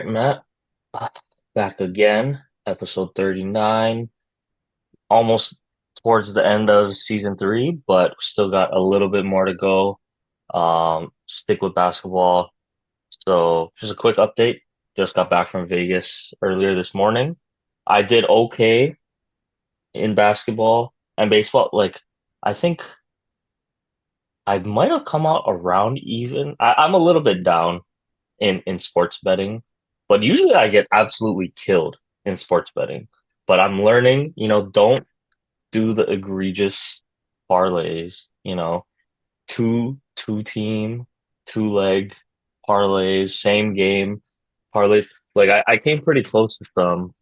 right, Matt. Uh, Back again, episode 39. Almost towards the end of season three, but still got a little bit more to go. Stick with basketball. So, just a quick update. Just got back from Vegas earlier this morning. I did okay in basketball and baseball. I think I might have come out around even. I'm a little bit down in sports betting, but usually I get absolutely killed in sports betting. But I'm learning, don't do the egregious parlays, two team, two leg parlays, same game parlays. I came pretty close to some,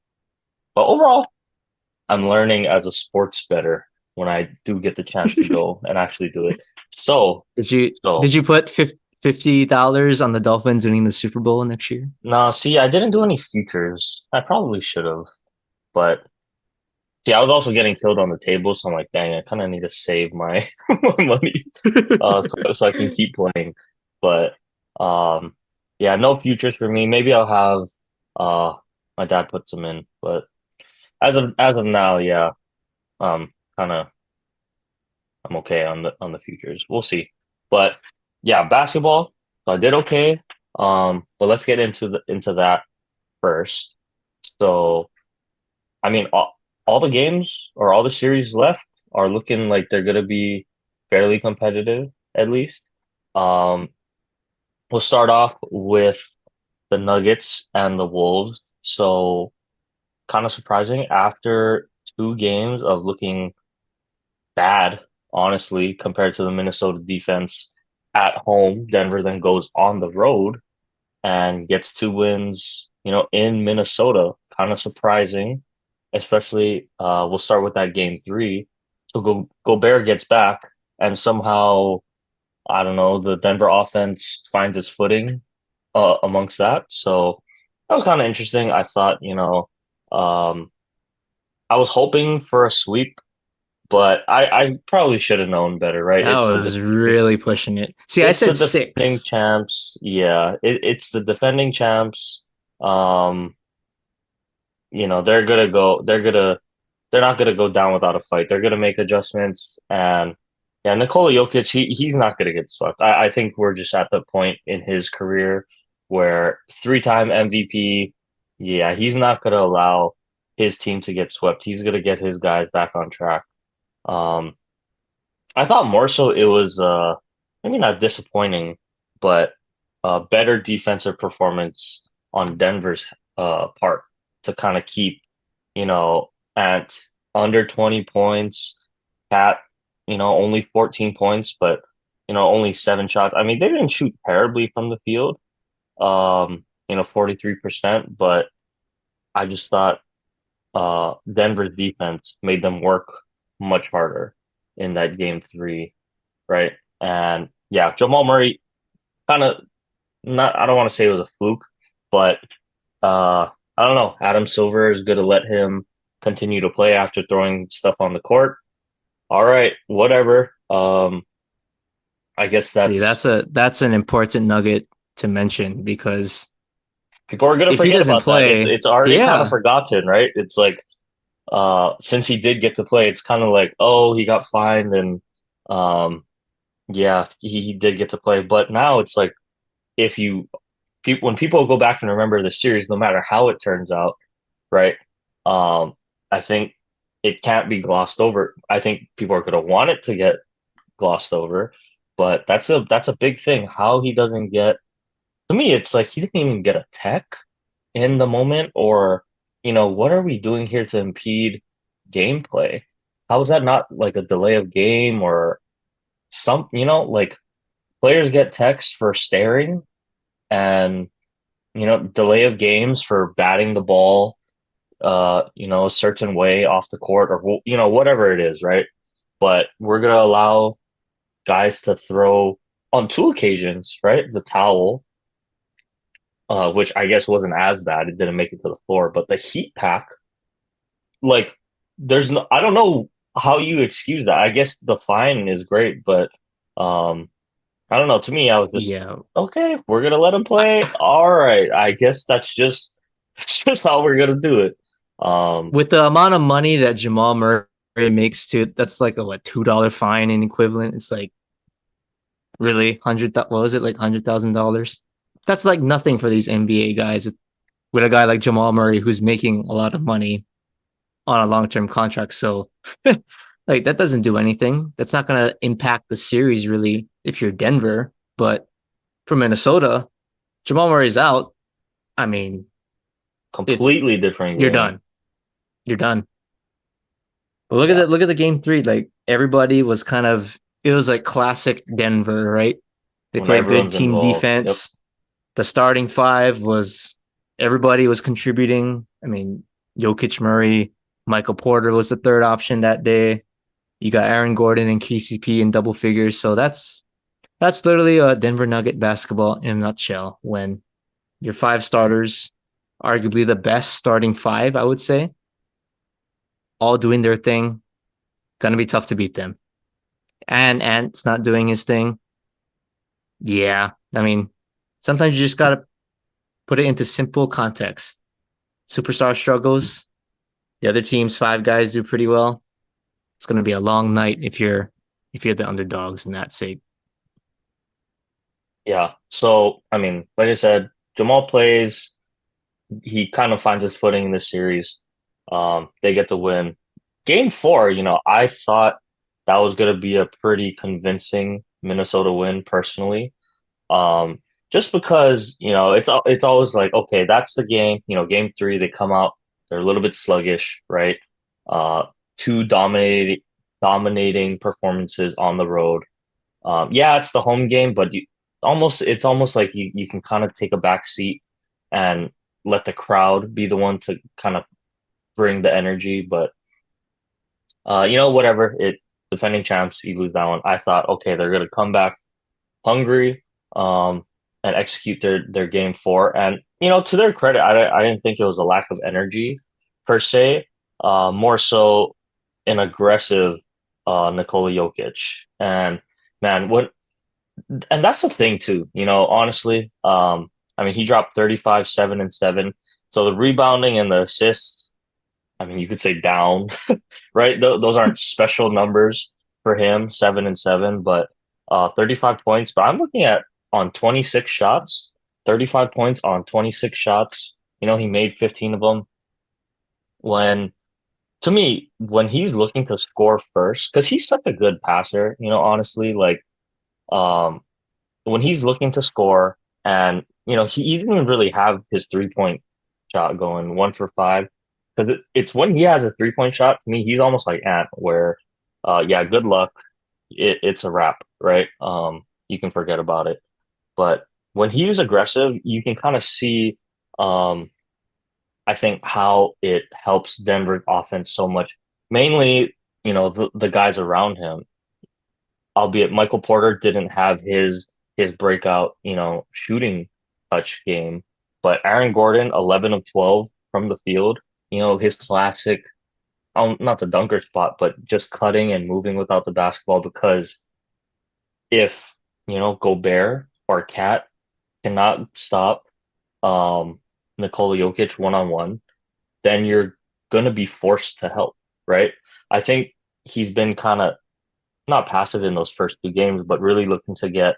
but overall, I'm learning as a sports bettor when I do get the chance to go and actually do it. So, Did you so did you put $50 on the Dolphins winning the Super Bowl next year? now see, I didn't do any futures. I probably should have, but see, I was also getting killed on the table, so I'm like, dang, I kind of need to save my my money, so I can keep playing. But um, yeah, no futures for me. Maybe I'll have uh my dad put some in, but as of now, yeah, kind of I'm okay on the futures. We'll see. But yeah, basketball. So I did okay. But let's get into that first. So I mean, all the games or all the series left are looking like they're going to be fairly competitive, at least. Um, we'll start off with the Nuggets and the Wolves. So, kind of surprising after two games of looking bad, honestly, compared to the Minnesota defense at home. Denver then goes on the road and gets two wins, in Minnesota. Kind of surprising, especially we'll start with that game three. So Gobert gets back, and somehow, I don't know, the Denver offense finds its footing amongst that. So that was kind of interesting. I thought, um, I was hoping for a sweep, but I probably should have known better, right? That was really pushing it. See, I It's the said defending six. champs. Yeah, it's the defending champs. Um, they're not gonna go down without a fight. They're gonna make adjustments, and yeah, Nikola Jokic, he's not gonna get swept. I think we're just at the point in his career where three-time MVP, yeah, he's not gonna allow his team to get swept. He's gonna get his guys back on track. Um, I thought more so it was maybe not disappointing, but better defensive performance on Denver's part to kind of keep, at under 20 points. Cat, only 14 points, but only seven shots. I mean, they didn't shoot terribly from the field, 43%, but I just thought Denver's defense made them work much harder in that game three, right? And yeah, Jamal Murray kind of not. I don't want to say it was a fluke, but I don't know. Adam Silver is going to let him continue to play after throwing stuff on the court. All right, whatever. I guess See, that's that's an important nugget to mention because people are going to if he forget doesn't about that. It's play, it's already kind of yeah, forgotten, right? It's like since he did get to play, it's kind of like, oh, he got fined and um yeah, he did get to play. But now it's like if you people when people go back and remember the series, no matter how it turns out, right? Um, I think it can't be glossed over. I think people are going to want it to get glossed over, but that's a big thing. How he doesn't get to me, it's like he didn't even get a tech in the moment, or what are we doing here to impede gameplay? How is that not like a delay of game or some? Like players get techs for staring and delay of games for batting the ball a certain way off the court or whatever it is, right? But we're gonna allow guys to throw on two occasions, right? The towel, which I guess wasn't as bad. It didn't make it to the floor, but the heat pack, like, there's no. I don't know how you excuse that. I guess the fine is great, but um, I don't know. To me, I was just Yeah, okay. We're gonna let him play. All right. I guess that's just that's just how we're gonna do it. Um, with the amount of money that Jamal Murray makes to that's like a what $2 fine in equivalent. It's like really what was it like $100,000? That's like nothing for these NBA guys with a guy like Jamal Murray who's making a lot of money on a long-term contract. So like that doesn't do anything. That's not going to impact the series really if you're Denver, but for Minnesota, Jamal Murray's out. I mean, it's completely different you're game done. You're done. But Yeah. look at the game 3. Like everybody was kind of it was like classic Denver, right? They when played good everyone's team involved. Yep. defense. The starting five was everybody was contributing. I mean, Jokic, Murray, Michael Porter was the third option that day. You got Aaron Gordon and KCP in double figures. So that's literally a Denver Nugget basketball in a nutshell. When your five starters, arguably the best starting five, I would say, all doing their thing, gonna be tough to beat them. And Ant's not doing his thing. Yeah, I mean, sometimes you just gotta put it into simple context. Superstar struggles. The other team's five guys do pretty well. It's gonna be a long night if you're the underdogs in that sake. Yeah. So I mean, like I said, Jamal plays. He kind of finds his footing in this series. They get the win. Game four, I thought that was going to be a pretty convincing Minnesota win personally. Um, just because, it's always like, okay, that's the game. Game three, they come out, they're a little bit sluggish, right? Uh, two dominating performances on the road. Yeah, it's the home game, but it's almost like you can kind of take a back seat and let the crowd be the one to kind of bring the energy. But whatever. It defending champs, you lose that one. I thought, okay, they're gonna come back hungry, and execute their game four. And to their credit, I didn't think it was a lack of energy per se. More so an aggressive Nikola Jokic. And man, and that's the thing too, honestly. I mean, he dropped 35, 7, and 7. So the rebounding and the assists, I mean, you could say down, right? Those aren't special numbers for him, 7 and 7, but 35 points. But I'm looking at on 26 shots, 35 points on 26 shots. He made 15 of them. When to me, when he's looking to score first, because he's such a good passer, honestly, like um when he's looking to score, and he didn't really have his 3-point shot going 1 for 5, because it's when he has a 3-point shot, to me he's almost like Ant, where yeah, good luck, it's a wrap, right? You can forget about it. But when he's aggressive, you can kind of see, um I think, how it helps Denver's offense so much, mainly the guys around him, albeit Michael Porter didn't have his breakout, shooting touch game, but Aaron Gordon, 11 of 12 from the field, his classic, not the dunker spot, but just cutting and moving without the basketball, because if, Gobert or Cat cannot stop Nikola Jokic one-on-one, then you're going to be forced to help, right? I think he's been kind of not passive in those first two games, but really looking to get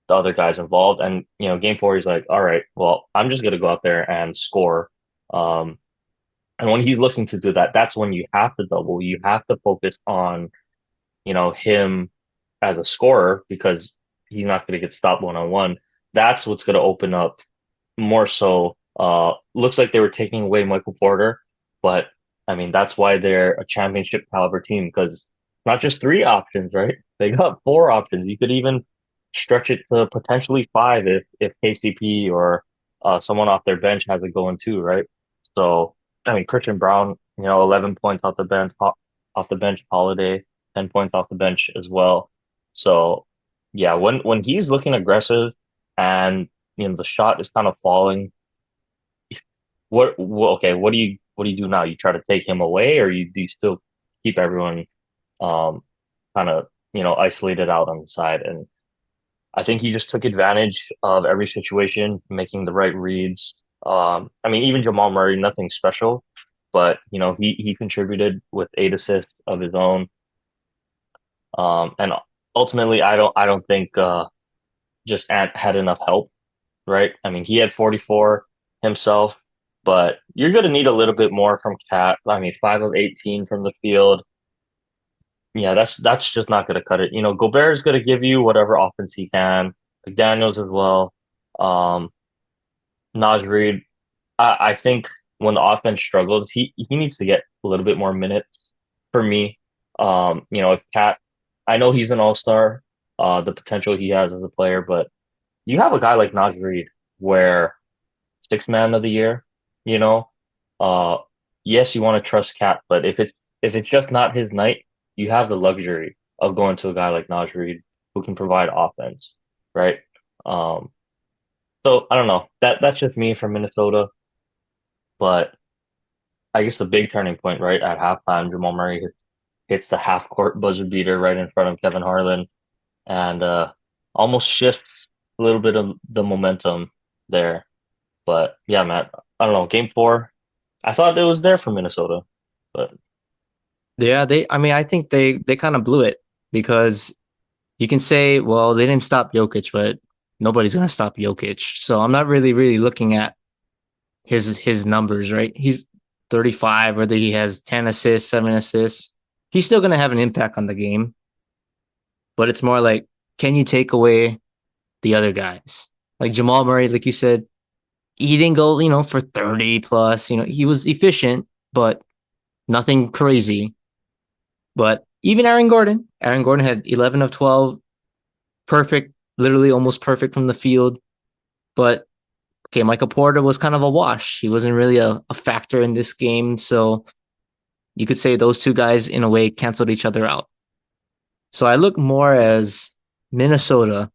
the other guys involved. And game four, he's like, all right, well, I'm just gonna go out there and score. Um, and when he's looking to do that, that's when you have to double. You have to focus on him as a scorer, because he's not going to get stopped one-on-one. That's what's going to open up more so. Looks like they were taking away Michael Porter, but I mean that's why they're a championship caliber team, because not just three options, right? They got four options. You could even stretch it to potentially five if KCP or someone off their bench has it going too, right? So I mean, Christian Brown, 11 points off the bench, Holiday, 10 points off the bench as well. So yeah, when he's looking aggressive and the shot is kind of falling, okay, what do you do now? You try to take him away, or do you still keep everyone kind of isolated out on the side? And I think he just took advantage of every situation, making the right reads. I mean, even Jamal Murray, nothing special, but he contributed with 8 assists of his own. And ultimately, I don't think just Ant had enough help, right? I mean, he had 44 himself, but you're going to need a little bit more from Cat. I mean, 5 of 18 from the field. Yeah, that's just not going to cut it. Gobert is going to give you whatever offense he can. McDaniels as well. Um, Naj Reid, I think when the offense struggles, he needs to get a little bit more minutes for me. If Cat, I know he's an all-star, the potential he has as a player, but you have a guy like Naj Reid where sixth man of the year, you know, uh, yes, you want to trust Cat, but if it's just not his night, you have the luxury of going to a guy like Naj Reid who can provide offense, right? Um, so I don't know. That's just me from Minnesota, but I guess the big turning point, right, at halftime, Jamal Murray hits the half court buzzer beater right in front of Kevin Harlan and almost shifts a little bit of the momentum there. But yeah, Matt, I don't know. Game four, I thought it was there for Minnesota, but Yeah, I mean, I think they kind of blew it because you can say, well, they didn't stop Jokic, but nobody's gonna stop Jokic. So I'm not really looking at his numbers, right? He's 35, whether he has 10 assists, 7 assists, he's still gonna have an impact on the game. But it's more like, can you take away the other guys? Like Jamal Murray, like you said, he didn't go, for 30 plus. He was efficient, but nothing crazy. But even Aaron Gordon had 11 of 12, perfect, literally almost perfect from the field. But okay, Michael Porter was kind of a wash. He wasn't really a factor in this game. So you could say those two guys, in a way, canceled each other out. So I look more as Minnesota.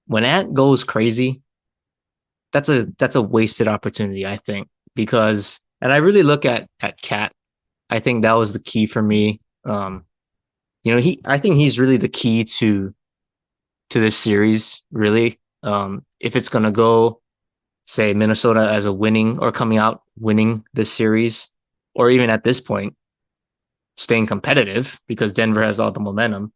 When Ant goes crazy, that's a wasted opportunity, I think, because and I really look at Cat. I think that was the key for me. I think he's really the key to this series, really. If it's gonna go, say, Minnesota as a winning or coming out winning this series, or even at this point, staying competitive because Denver has all the momentum,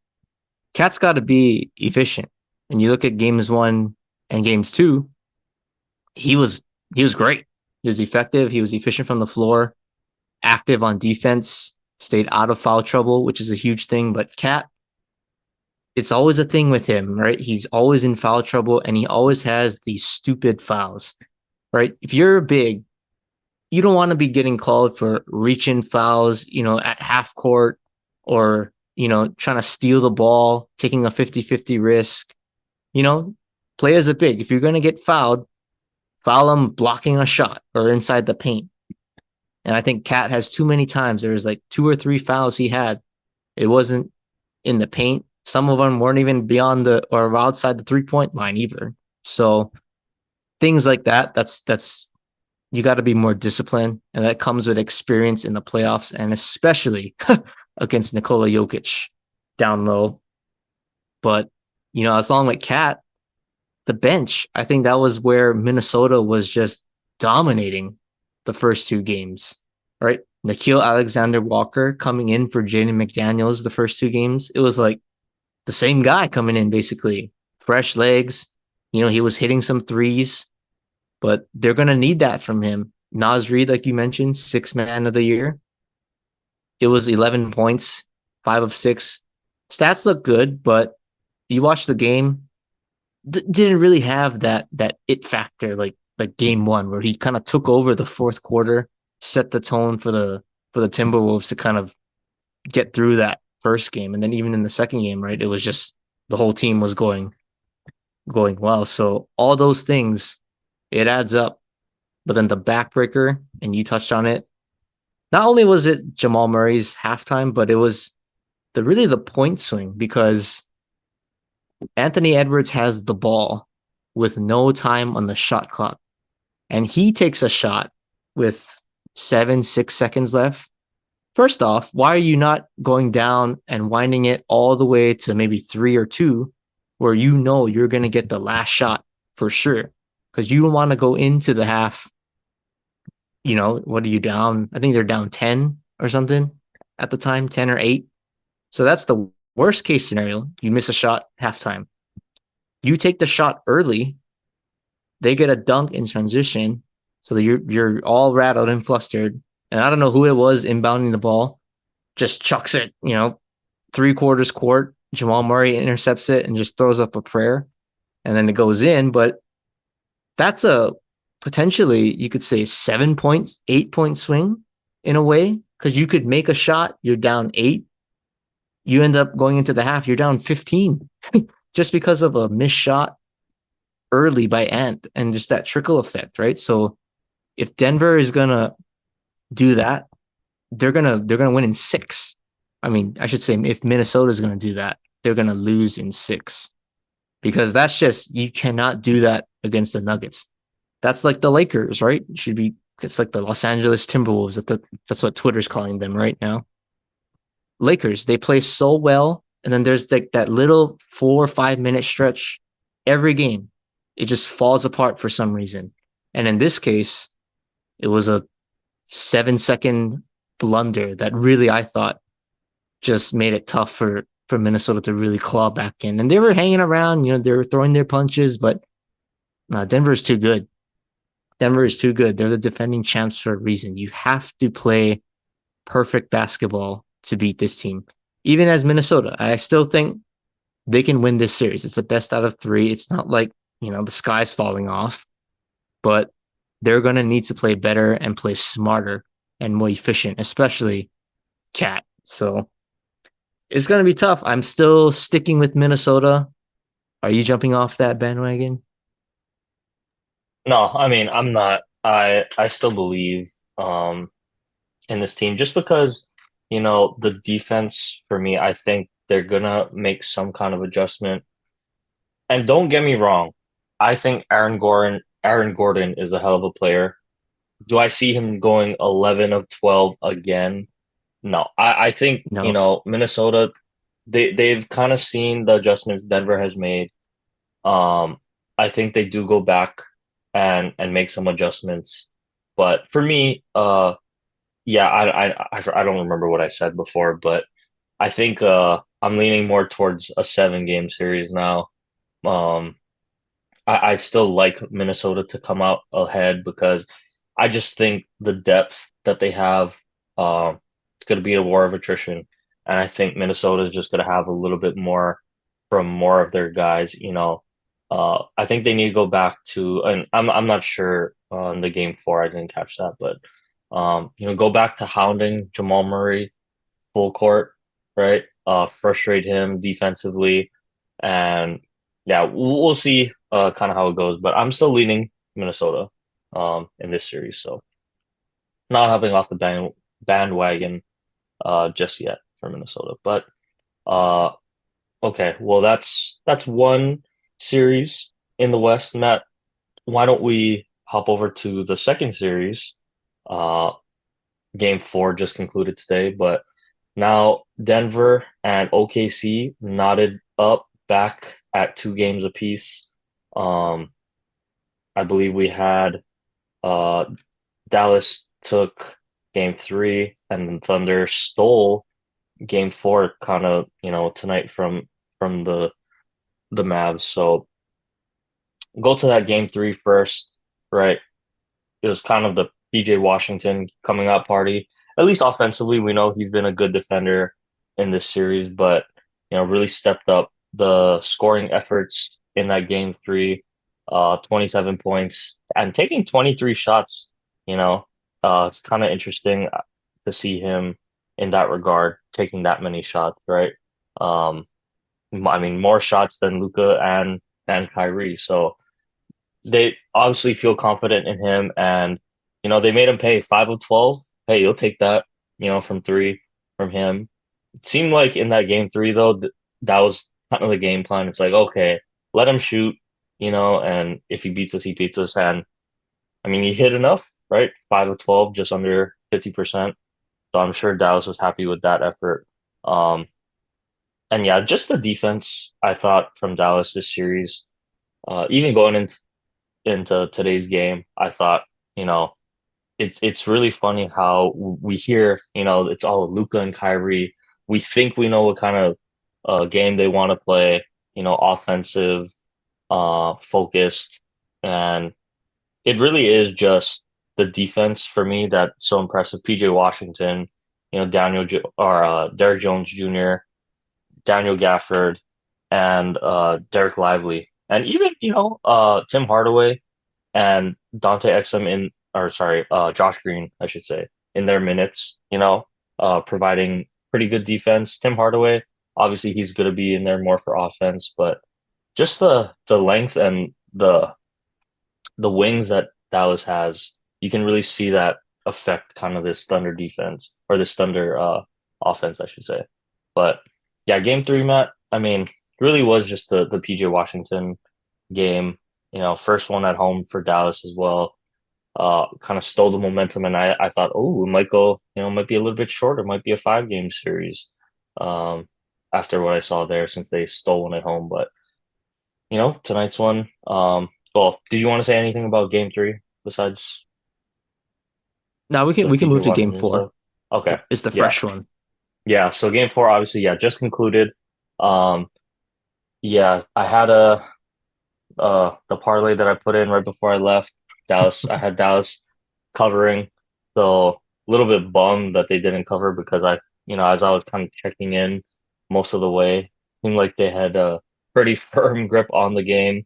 Cat's got to be efficient. And you look at games one and games two, he was he was great. He was effective. He was efficient from the floor, active on defense, stayed out of foul trouble, which is a huge thing. But Cat, it's always a thing with him, right? He's always in foul trouble and he always has these stupid fouls, right? If you're big, you don't want to be getting called for reaching fouls, at half court or, trying to steal the ball, taking a 50-50 risk. You know, play as a big. If you're going to get fouled, foul them blocking a shot or inside the paint. And I think Cat has too many times. There was like 2 or 3 fouls he had. It wasn't in the paint. Some of them weren't even beyond the or outside the 3-point line either. So things like that. That's you got to be more disciplined, and that comes with experience in the playoffs, and especially against Nikola Jokic down low. But as long with Cat, the bench, I think that was where Minnesota was just dominating the first 2 games, right? Nikhil Alexander Walker coming in for Jaden McDaniels the first 2 games. It was like the same guy coming in, basically. Fresh legs. He was hitting some threes, but they're going to need that from him. Naz Reid, like you mentioned, sixth man of the year. It was 11 points, 5 of 6. Stats look good, but you watch the game, didn't really have that it factor like game one, where he kind of took over the fourth quarter, set the tone for the Timberwolves to kind of get through that first game. And then even in the second game, right, it was just the whole team was going well. So all those things, it adds up. But then the backbreaker, and you touched on it. Not only was it Jamal Murray's halftime, but it was the point swing, because Anthony Edwards has the ball with no time on the shot clock, and he takes a shot with 6 seconds left. First off, why are you not going down and winding it all the way to maybe 3 or 2 where you know you're going to get the last shot for sure because you don't want to go into the half. What are you down? I think they're down 10 or something at the time, 10 or 8. So that's the worst case scenario. You miss a shot halftime. You take the shot early, they get a dunk in transition. So that you're all rattled and flustered. And I don't know who it was inbounding the ball, just chucks it, 3/4 court. Jamal Murray intercepts it and just throws up a prayer. And then it goes in. But that's a potentially, you could say, 7 points, 8 point swing in a way, because you could make a shot, you're down 8. You end up going into the half, you're down 15 just because of a missed shot early by Ant and just that trickle effect, right? So if Denver is gonna do that, they're gonna win in 6. I mean, I should say if Minnesota is gonna do that, they're gonna lose in 6 because that's just you cannot do that against the Nuggets. That's like the Lakers, right? It's like the Los Angeles Timberwolves. That's what Twitter's calling them right now. Lakers, they play so well, and then there's like that little 4 or 5 minute stretch every game. It just falls apart for some reason. And in this case, it was a 7 second blunder that really I thought just made it tough for Minnesota to really claw back in. And they were hanging around, they were throwing their punches, but Denver is too good. Denver is too good. They're the defending champs for a reason. You have to play perfect basketball to beat this team. Even as Minnesota, I still think they can win this series. It's the best out of 3. It's not like, the sky's falling off, but they're going to need to play better and play smarter and more efficient, especially Cat. So it's going to be tough. I'm still sticking with Minnesota. Are you jumping off that bandwagon? No, I mean, I'm not. I still believe in this team just because, the defense for me, I think they're gonna make some kind of adjustment. And don't get me wrong, I think Aaron Gordon is a hell of a player. Do I see him going 11 of 12 again? No. I think, No. Minnesota, they've kind of seen the adjustments Denver has made. Um, I think they do go back and make some adjustments. But for me, yeah, I don't remember what I said before, but I think I'm leaning more towards a 7 game series now. Um, I still like Minnesota to come out ahead because I just think the depth that they have, it's going to be a war of attrition, and I think Minnesota is just going to have a little bit more from more of their guys. I think they need to go back to, and I'm not sure on the game 4. I didn't catch that, but go back to hounding Jamal Murray full court, right? Frustrate him defensively, and yeah, we'll see kind of how it goes. But I'm still leaning Minnesota in this series, so not hopping off the bandwagon just yet for Minnesota. But uh, okay, well that's one series in the West, Matt. Why don't we hop over to the second series? Uh, Game 4 just concluded today, but now Denver and OKC knotted up back at 2 games apiece. Um, I believe we had uh, Dallas took Game 3, and then Thunder stole Game 4, kind of tonight from the Mavs. So go to that Game 3 first, right? It was kind of the PJ Washington coming out party. At least offensively, we know he's been a good defender in this series, but really stepped up the scoring efforts in that Game 3. 27 points and taking 23 shots. It's kind of interesting to see him in that regard, taking that many shots, right? Um, I mean, more shots than Luka and Kyrie. So they obviously feel confident in him, and they made him pay 5 of 12. Hey, you'll take that, from 3 from him. It seemed like in that Game 3 though, that was kind of the game plan. It's like, okay, let him shoot, and if he beats us, he beats us. And I mean, he hit enough, right? 5 of 12, just under 50%. So I'm sure Dallas was happy with that effort. Um, And yeah, just the defense I thought from Dallas this series, even going into today's game, I thought, you know, it's really funny how we hear, it's all Luka and Kyrie. We think we know what kind of game they want to play, offensive, focused, and it really is just the defense for me that's so impressive. PJ Washington, or Derek Jones Jr., Daniel Gafford, and Derek Lively, and even Tim Hardaway and Dante Exum or sorry, Josh Green, I should say, in their minutes, providing pretty good defense. Tim Hardaway, obviously, he's going to be in there more for offense, but just the length and the wings that Dallas has, you can really see that affect kind of this Thunder defense or this Thunder offense, I should say. But yeah, game three, Matt, I mean, really was just the PJ Washington game, first one at home for Dallas as well. Kind of stole the momentum, and I thought, oh, it might go, might be a little bit shorter, might be a 5 game series. Um, After what I saw there, since they stole one at home, but tonight's one. Well, did you want to say anything about game three besides Now we can the we can PJ move to game Washington four. stuff? Okay. It's the Yeah. fresh one. Yeah. So game four, obviously, yeah, just concluded. Um, yeah, I had the parlay that I put in right before I left Dallas. I had Dallas covering, so a little bit bummed that they didn't cover because as I was kind of checking in most of the way, seemed like they had a pretty firm grip on the game.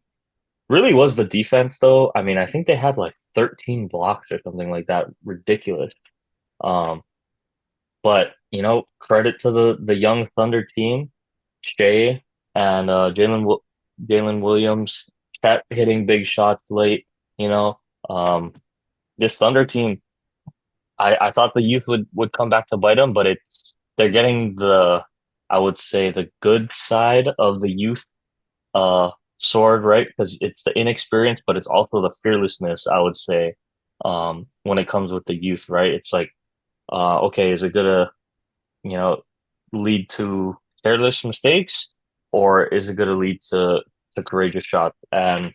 Really was the defense though. I mean, I think they had like 13 blocks or something like that. Ridiculous. Um, but credit to the young Thunder team, Shea and Jalen Williams kept hitting big shots late. You know, um, this Thunder team, I thought the youth would come back to bite them, but they're getting I would say the good side of the youth uh sword, right? Because it's the inexperience, but it's also the fearlessness, I would say, when it comes with the youth, right? It's like, okay, is it gonna, you know, lead to careless mistakes, or is it gonna lead to courageous shots? And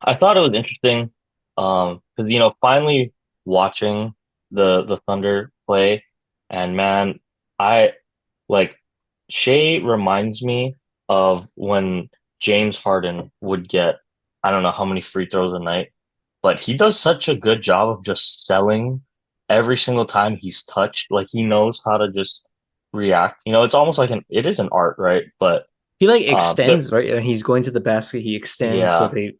I thought it was interesting, because finally watching the Thunder play, and man, I like Shea reminds me of when James Harden would get, I don't know how many free throws a night, but he does such a good job of just selling every single time he's touched. Like he knows how to just react. It's almost like it is an art, right? But He like the extends, right? And he's going to the basket, he extends so yeah,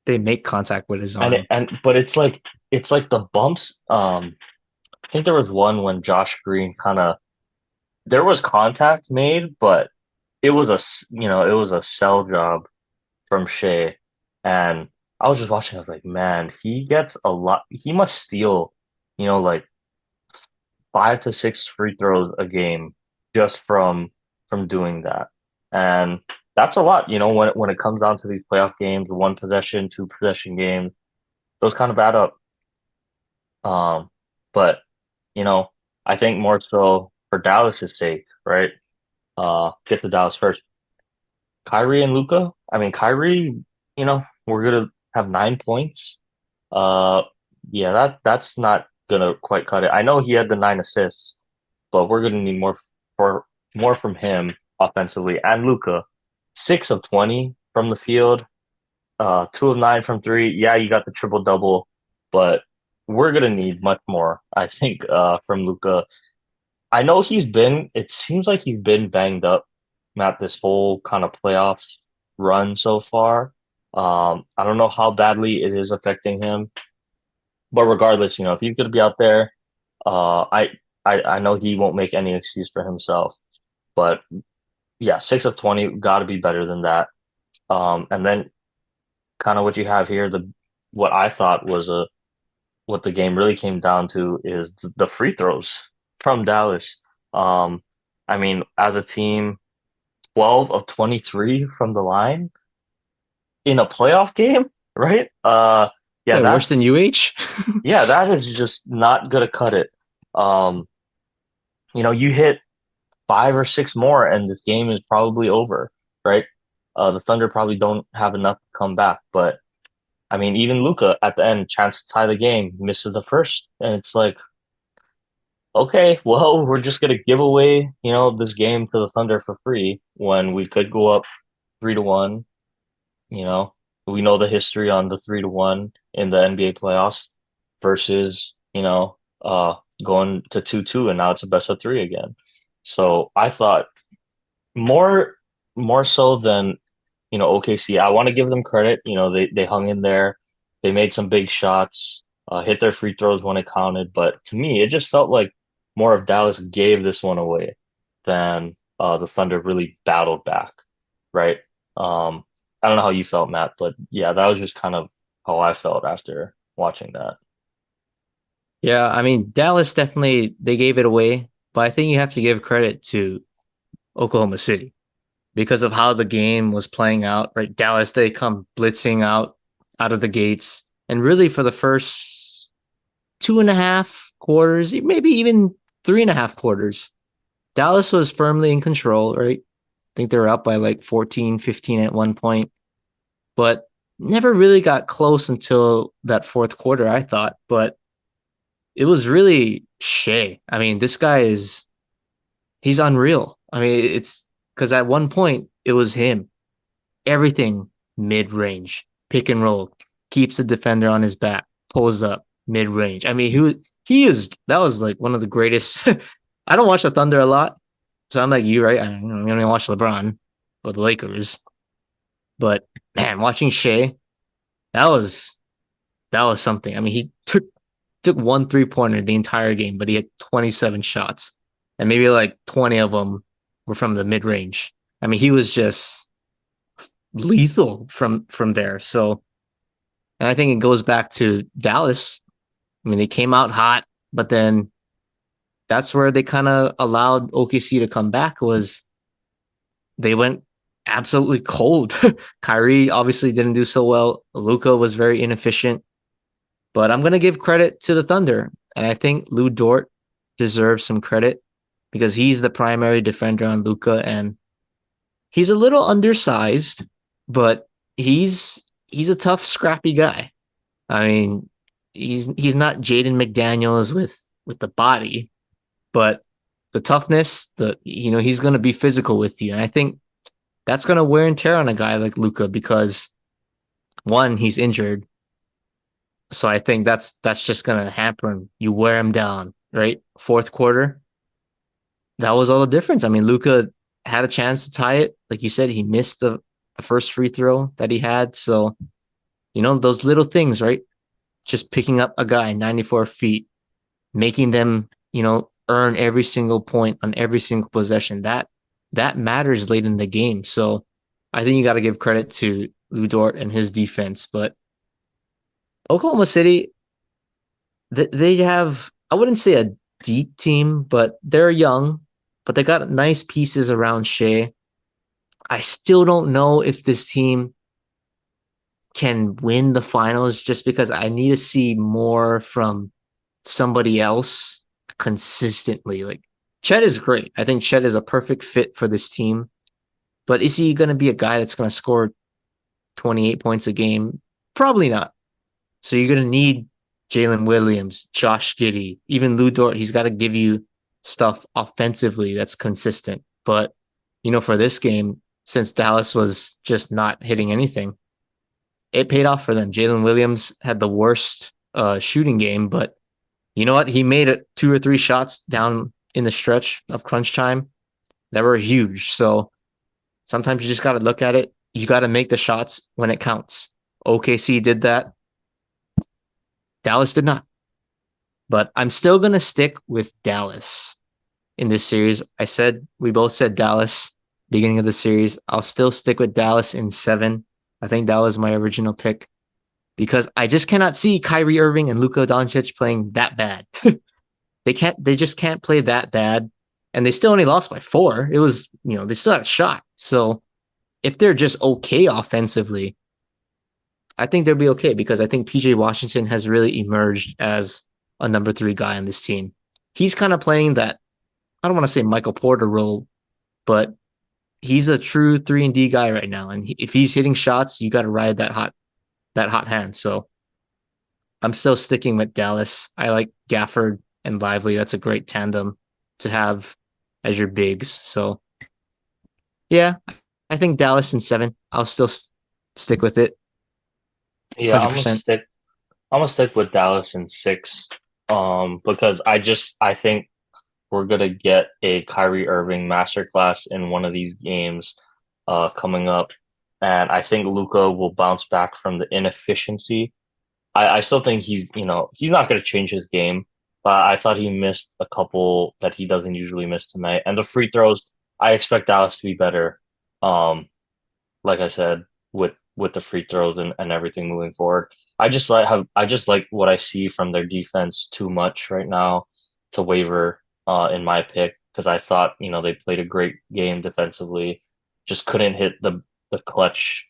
they make contact with his and arm. but it's like the bumps. I think there was one when Josh Green kind of there was contact made, but it was a sell job from Shea, and I was just watching. I was like, man, he gets a lot. He must steal, like 5 to 6 free throws a game just from doing that, and that's a lot. When it comes down to these playoff games, 1 possession, 2 possession games, those kind of add up. But you know, I think more so for Dallas's sake, right? Get to Dallas first. Kyrie and Luca. I mean, Kyrie, we're gonna have 9 points. Uh, yeah, that's not gonna quite cut it. I know he had the 9 assists, but we're gonna need for more from him offensively. And Luca, 6 of 20 from the field, 2 of 9 from three. Yeah, you got the triple double, but we're gonna need much more, I think, from Luca. I know it seems like he's been banged up, Matt, this whole kind of playoff run so far. I don't know how badly it is affecting him, but regardless, if he's going to be out there, uh, I, I know he won't make any excuse for himself, but yeah, 6 of 20, got to be better than that. And then kind of what you have here, what I thought was what the game really came down to is the free throws from Dallas. Um, I mean, as a team, 12 of 23 from the line in a playoff game, right? Yeah, Yeah, worse than that's UH. yeah, that is just not gonna cut it. Um, you hit five or six more, and this game is probably over, right? The Thunder probably don't have enough to come back, but I mean, even Luka at the end, chance to tie the game, misses the first, and it's like, okay, well, we're just gonna give away, this game to the Thunder for free when we could go up 3-1. You know, we know the history on the 3-1 in the NBA playoffs versus, going to 2-2, and now it's a best of three again. So I thought more more so than, OKC. I want to give them credit. They hung in there. They made some big shots, hit their free throws when it counted. But to me, it just felt like more of Dallas gave this one away than the Thunder really battled back, right? Um, I don't know how you felt, Matt, but yeah, that was just kind of how I felt after watching that. Yeah, I mean, Dallas definitely they gave it away, but I think you have to give credit to Oklahoma City because of how the game was playing out, right? Dallas, they come blitzing out of the gates. And really for the first 2.5 quarters, maybe even 3.5 quarters, Dallas was firmly in control, right? I think they were up by like 14, 15 at one point, but never really got close until that fourth quarter, I thought. But it was really Shea. I mean, this guy he's unreal. I mean, it's because at one point it was him. Everything mid range, pick and roll, keeps the defender on his back, pulls up mid range. I mean, he is that was like one of the greatest. I don't watch the Thunder a lot, so I'm like you, right? I only watch LeBron or the Lakers, but man, watching Shea, that was that was something. I mean, he took one 3-pointer the entire game, but he had 27 shots, and maybe like 20 of them were from the mid range. I mean, he was just lethal from there. So, and I think it goes back to Dallas. I mean, they came out hot, but then that's where they kind of allowed OKC to come back. Was they went absolutely cold. Kyrie obviously didn't do so well. Luka was very inefficient. But I'm gonna give credit to the Thunder, and I think Lou Dort deserves some credit because he's the primary defender on Luka, and he's a little undersized, but he's a tough, scrappy guy. I mean, he's not Jaden McDaniels with the body, but the toughness, he's gonna be physical with you, and I think that's gonna wear and tear on a guy like Luka because one, he's injured. So I think that's just gonna hamper him. You wear him down, right? Fourth quarter, that was all the difference. I mean, Luka had a chance to tie it. Like you said, he missed the first free throw that he had. So, those little things, right? Just picking up a guy 94 feet, making them, earn every single point on every single possession. That matters late in the game. So I think you got to give credit to Lou Dort and his defense. But Oklahoma City, they have, I wouldn't say a deep team, but they're young, but they got nice pieces around Shea. I still don't know if this team can win the finals just because I need to see more from somebody else consistently. Like Chet is great. I think Chet is a perfect fit for this team, but is he going to be a guy that's going to score 28 points a game? Probably not. So you're going to need Jalen Williams, Josh Giddey, even Lou Dort. He's got to give you stuff offensively that's consistent. But, for this game, since Dallas was just not hitting anything, it paid off for them. Jalen Williams had the worst shooting game, but you know what? He made it 2 or 3 shots down in the stretch of crunch time that were huge. So sometimes you just got to look at it. You got to make the shots when it counts. OKC did that. Dallas did not. But I'm still going to stick with Dallas in this series. We both said Dallas beginning of the series. I'll still stick with Dallas in 7. I think that was my original pick because I just cannot see Kyrie Irving and Luka Doncic playing that bad. They just can't play that bad. And they still only lost by 4. It was, they still had a shot. So if they're just okay offensively, I think they'll be okay because I think PJ Washington has really emerged as a number 3 guy on this team. He's kind of playing that I don't want to say Michael Porter role, but he's a true 3-and-D guy right now. And if he's hitting shots, you got to ride that hot hand. So I'm still sticking with Dallas. I like Gafford and Lively. That's a great tandem to have as your bigs. So yeah, I think Dallas in 7. I'll still stick with it Yeah, 100%. I'm gonna stick with Dallas in 6. Because I think we're gonna get a Kyrie Irving masterclass in one of these games coming up. And I think Luka will bounce back from the inefficiency. I still think he's not gonna change his game, but I thought he missed a couple that he doesn't usually miss tonight. And the free throws, I expect Dallas to be better. Um, like I said, with the free throws and everything moving forward. I just like what I see from their defense too much right now to waver in my pick because I thought, they played a great game defensively, just couldn't hit the clutch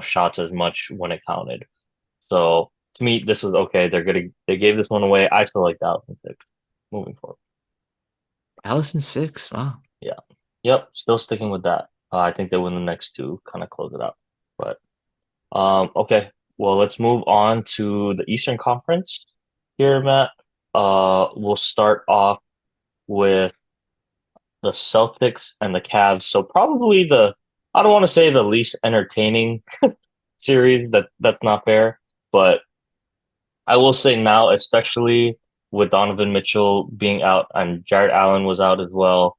shots as much when it counted. So to me, this was okay. They gave this one away. I still like Dallas in 6 moving forward. Dallas in 6. Wow. Yeah. Yep. Still sticking with that. I think they win the next two, kind of close it out. But okay. Well, let's move on to the Eastern Conference here, Matt. We'll start off with the Celtics and the Cavs. So probably I don't want to say the least entertaining series. That's not fair, but I will say now, especially with Donovan Mitchell being out and Jared Allen was out as well,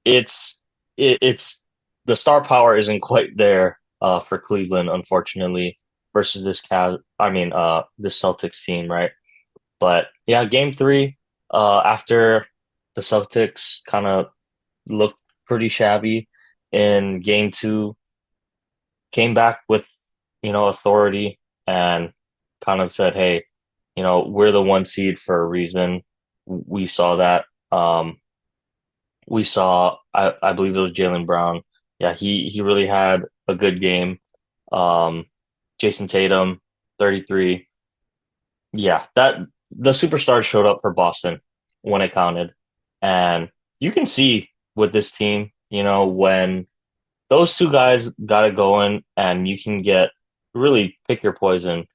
it's it's the star power isn't quite there for Cleveland, unfortunately, versus this Celtics team, right? But yeah, game three, after the Celtics kind of looked pretty shabby in game two, came back with, authority and kind of said, hey, we're the 1 seed for a reason. We saw that. We saw, I believe it was Jaylen Brown. Yeah, he really had a good game. Um, Jason Tatum, 33. Yeah, that the superstars showed up for Boston when it counted. And you can see with this team, when those two guys got it going and you can get really pick your poison.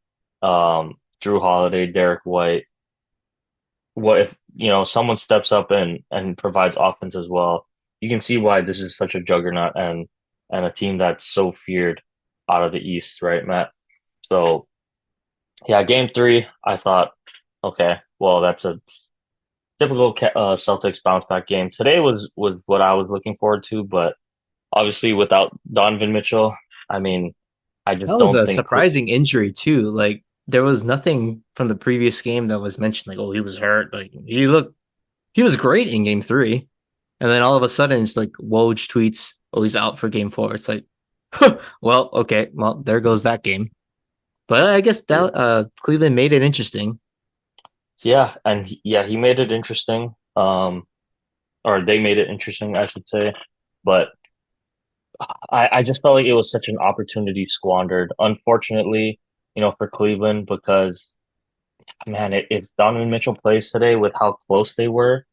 Drew Holiday, Derek White. What if, someone steps up and provides offense as well? You can see why this is such a juggernaut and a team that's so feared out of the East, right, Matt? So yeah, game three, I thought, okay, well, that's a typical Celtics bounce back game. Today was what I was looking forward to, but obviously without Donovan Mitchell, I mean, I That just was don't a think. surprising injury too. Like there was nothing from the previous game that was mentioned like, oh, he was hurt. Like he was great in game 3. And then all of a sudden it's like Woj tweets, oh, he's out for game 4. It's like, well, okay, well, there goes that game. But I guess that Cleveland made it interesting. Yeah, and he made it interesting. Or they made it interesting, I should say. But I just felt like it was such an opportunity squandered. Unfortunately, for Cleveland, because man, if Donovan Mitchell plays today with how close they were,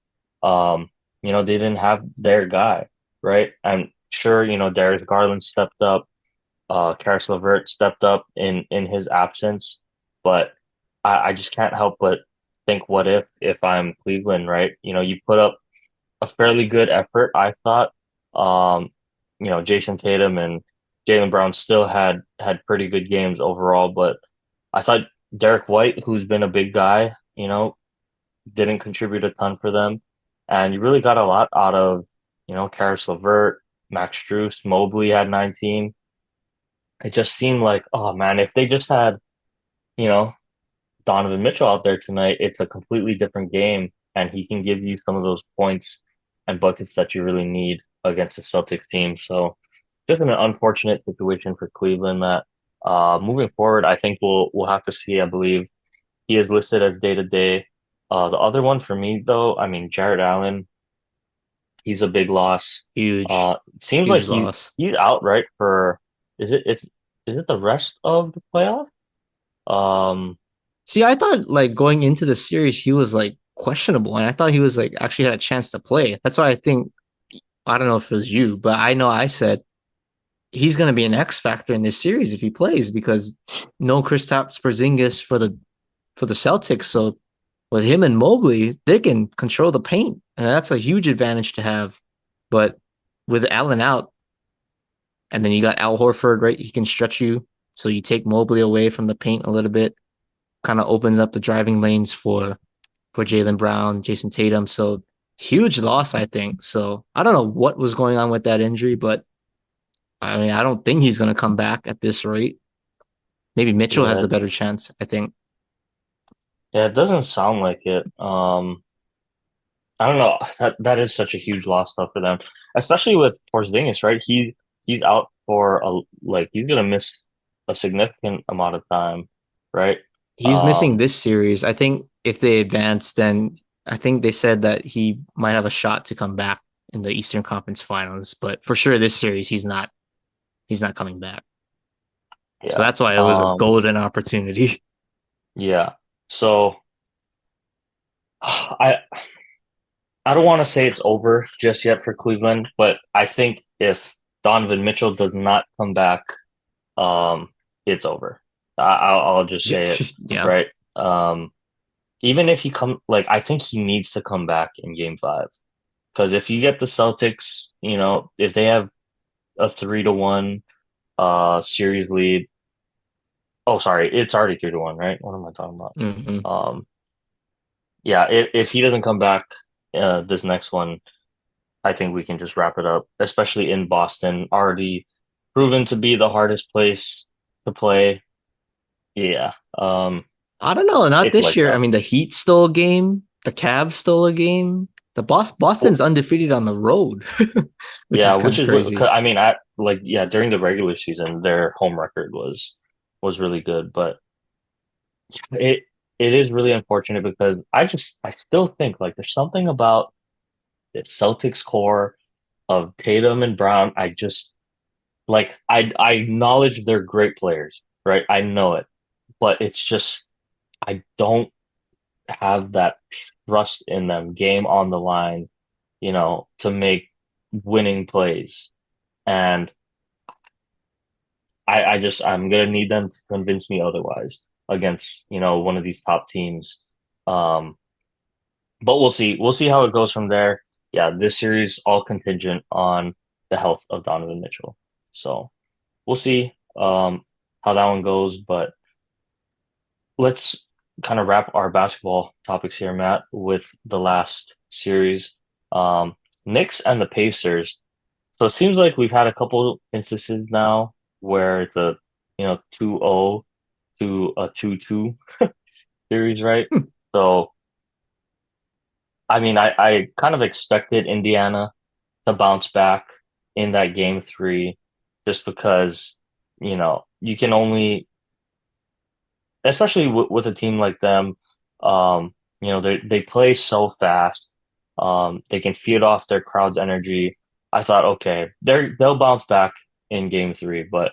they didn't have their guy, right? I'm sure, Darius Garland stepped up, Karis LeVert stepped up in his absence, but I just can't help but think, what if I'm Cleveland, right? You put up a fairly good effort, I thought. Um, Jason Tatum and Jaylen Brown still had pretty good games overall, but I thought Derek White, who's been a big guy, didn't contribute a ton for them. And you really got a lot out of, Karis LeVert, Max Strus, Mobley had 19. It just seemed like, oh man, if they just had, you know, Donovan Mitchell out there tonight, it's a completely different game, and he can give you some of those points and buckets that you really need against the Celtics team. So just an unfortunate situation for Cleveland that moving forward, I think we'll have to see. I believe he is listed as day to day. The other one for me though, I mean Jared Allen, he's a big loss. Huge, It seems like huge loss. he's out right for is it the rest of the playoff? Um See, I thought like going into the series, he was like questionable, and I thought he was like actually had a chance to play. That's why I think I don't know if it was you, but I know I said he's going to be an X factor in this series if he plays because no Kristaps Porzingis for the Celtics. So with him and Mobley, they can control the paint, and that's a huge advantage to have. But with Allen out, and then you got Al Horford, right? He can stretch you, so you take Mobley away from the paint a little bit, kind of opens up the driving lanes for Jaylen Brown, Jason Tatum. So huge loss, I think. So I don't know what was going on with that injury, but I mean, I don't think he's going to come back at this rate. Maybe Mitchell has Yeah, a better chance, I think. yeah, it doesn't sound like it. I don't know. That is such a huge loss though for them, especially with Porzingis, right? He's out for a like he's gonna miss a significant amount of time, right? He's missing Um, this series. I think if they advance, then I think they said that he might have a shot to come back in the Eastern Conference Finals. But for sure, this series he's not coming back. So yeah. that's why it was a golden opportunity. Yeah. So I I don't want to say it's over just yet for Cleveland, but I think if Donovan Mitchell does not come back, um, it's over. I'll just say it, Yeah. right? Even if he come like I think he needs to come back in game five. Because if you get the Celtics, if they have a 3-1 series lead. Oh, sorry, it's already 3-1, right? What am I talking about? Hmm. Yeah, if he doesn't come back this next one, I think we can just wrap it up, especially in Boston, already proven to be the hardest place to play. Yeah. I don't know, not It's this lights year. I out. mean, the Heat stole a game, the Cavs stole a game. Boston's Well, undefeated on the road, which yeah, is kind which of is what 'cause, crazy. I mean, yeah, during the regular season, their home record was really good, but it it is really unfortunate because I still think like there's something about the Celtics core of Tatum and Brown. I just like I acknowledge they're great players, right? I know it, but it's just I don't have that trust in them, game on the line, to make winning plays. And I'm gonna need them to convince me otherwise against, one of these top teams. Um, but we'll see. We'll see how it goes from there. Yeah, this series all contingent on the health of Donovan Mitchell. So we'll see how that one goes. But let's kind of wrap our basketball topics here, Matt, with the last series. Um, Knicks and the Pacers. So it seems like we've had a couple instances now where the 2-0 to a 2-2 series, right? Hmm. So I mean, I kind of expected Indiana to bounce back in that game three just because, you can only, especially with a team like them, they play so fast. They can feed off their crowd's energy. I thought, okay, they'll bounce back in game three, but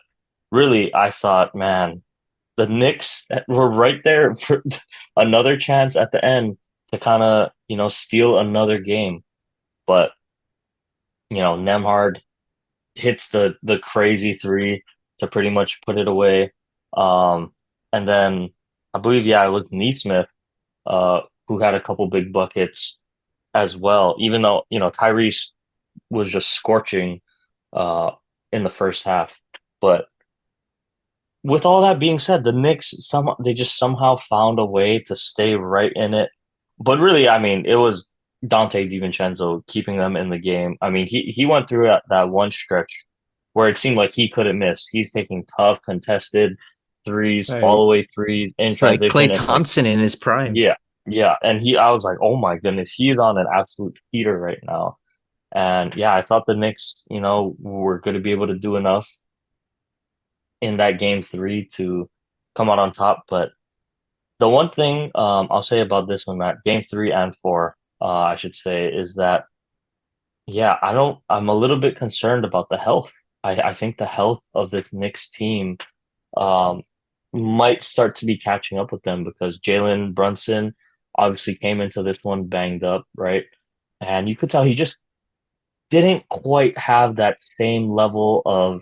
really, I thought, man, the Knicks were right there for another chance at the end to kind of, steal another game. But, Nemhard hits the crazy three to pretty much put it away. And then I believe, yeah, it was Neesmith, who had a couple big buckets as well, even though, Tyrese was just scorching uh, in the first half. But with all that being said, the Knicks they just somehow found a way to stay right in it. But really, I mean, it was Dante DiVincenzo keeping them in the game. I mean, he went through that one stretch where it seemed like he couldn't miss. He's taking tough contested threes, fall Right. away threes in It's like Clay transition, and like Thompson in his prime. yeah, yeah. And I was like, oh my goodness, he's on an absolute heater right now. And yeah, I thought the Knicks, were going to be able to do enough in that game three to come out on top. But the one thing I'll say about this one, Matt, game three and four, I should say, is that yeah, I'm a little bit concerned about the health. I think the health of this Knicks team um, might start to be catching up with them because Jalen Brunson. obviously came into this one banged up, right? And you could tell he just didn't quite have that same level of,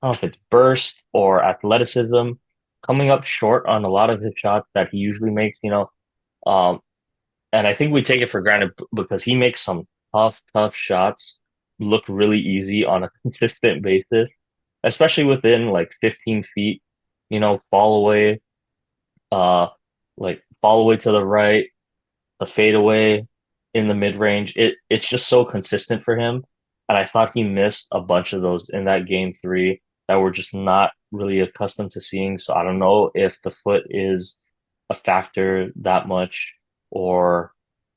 I don't know if it's burst or athleticism, coming up short on a lot of his shots that he usually makes. Um, and I think we take it for granted because he makes some tough shots look really easy on a consistent basis, especially within like 15 feet, fall away, uh, like fall away to the right, the fadeaway in the mid range. It's just so consistent for him. And I thought he missed a bunch of those in that game three that we're just not really accustomed to seeing. So I don't know if the foot is a factor that much or,